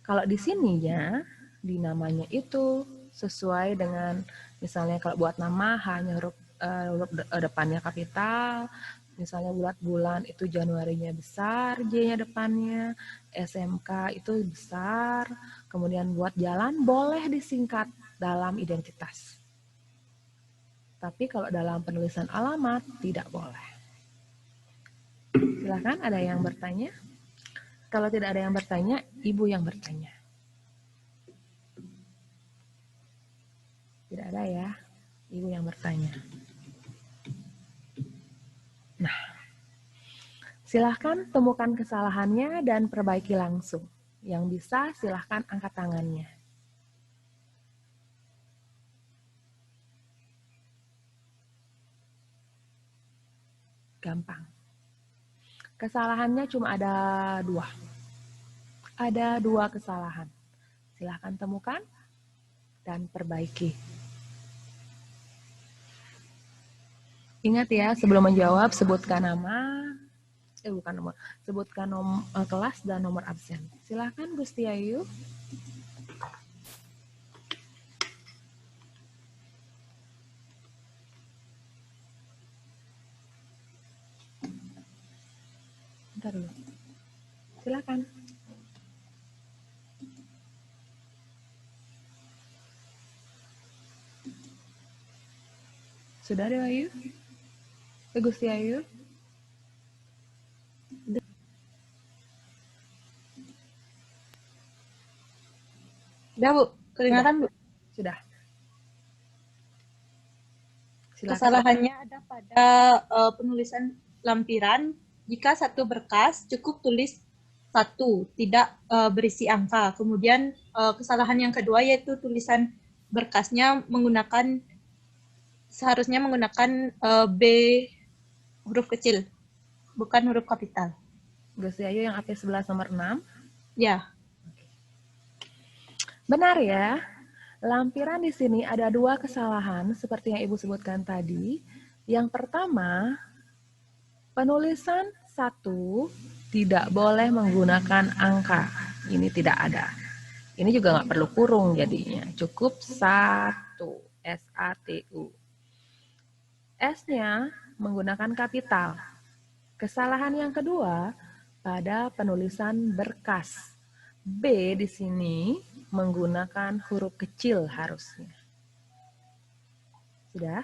Kalau di sininya, di namanya itu sesuai dengan, misalnya kalau buat nama hanya huruf depannya kapital. Misalnya bulan itu Januarinya besar, J-nya depannya, SMK itu besar, kemudian buat jalan boleh disingkat dalam identitas. Tapi kalau dalam penulisan alamat tidak boleh. Silakan ada yang bertanya? Kalau tidak ada yang bertanya, Ibu yang bertanya. Tidak ada ya, Ibu yang bertanya. Nah, silahkan temukan kesalahannya dan perbaiki langsung. Yang bisa silahkan angkat tangannya. Gampang. Kesalahannya cuma ada 2. Ada 2 kesalahan. Silahkan temukan dan perbaiki. Ingat ya, sebelum menjawab, sebutkan nama, sebutkan kelas dan nomor absen. Silakan Gusti Ayu. Bentar dulu. Silakan. Sudah ada Ayu? Gusti Ayu? Sudah, Bu. Kedengaran, Bu? Sudah. Silakan. Kesalahannya ada pada penulisan lampiran. Jika satu berkas, cukup tulis 1, tidak berisi angka. Kemudian kesalahan yang kedua yaitu tulisan berkasnya seharusnya menggunakan B huruf kecil, bukan huruf kapital. Gusti Ayu yang AP11 nomor 6? Ya. Benar ya. Lampiran di sini ada 2 kesalahan seperti yang Ibu sebutkan tadi. Yang pertama, penulisan 1 tidak boleh menggunakan angka. Ini tidak ada. Ini juga nggak perlu kurung jadinya. Cukup 1, S-A-T-U. S-nya menggunakan kapital. Kesalahan yang kedua pada penulisan berkas. B di sini menggunakan huruf kecil harusnya. Sudah?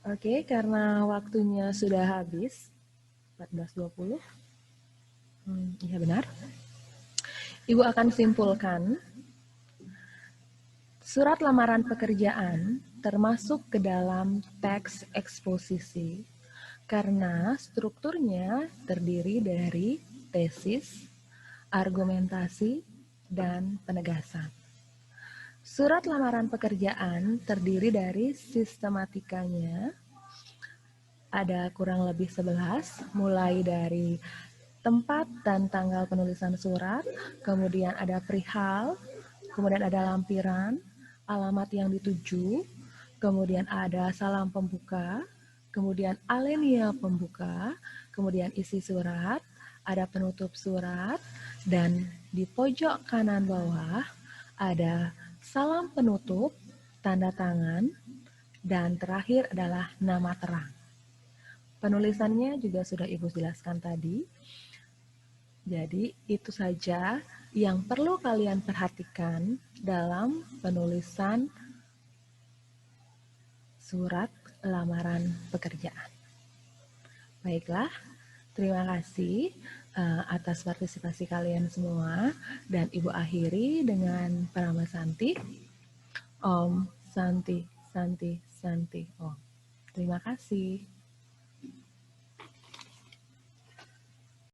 Oke, karena waktunya sudah habis, 14.20. Iya benar. Ibu akan simpulkan, surat lamaran pekerjaan termasuk ke dalam teks eksposisi karena strukturnya terdiri dari tesis, argumentasi, dan penegasan. Surat lamaran pekerjaan terdiri dari sistematikanya, ada kurang lebih 11, mulai dari tempat dan tanggal penulisan surat, kemudian ada perihal, kemudian ada lampiran, alamat yang dituju, kemudian ada salam pembuka, kemudian alenia pembuka, kemudian isi surat, ada penutup surat, dan di pojok kanan bawah ada salam penutup, tanda tangan, dan terakhir adalah nama terang. Penulisannya juga sudah Ibu jelaskan tadi. Jadi itu saja yang perlu kalian perhatikan dalam penulisan surat lamaran pekerjaan. Baiklah, terima kasih atas partisipasi kalian semua, dan Ibu akhiri dengan Pranama Santi. Om Santi, Santi, Santi, Om. Terima kasih.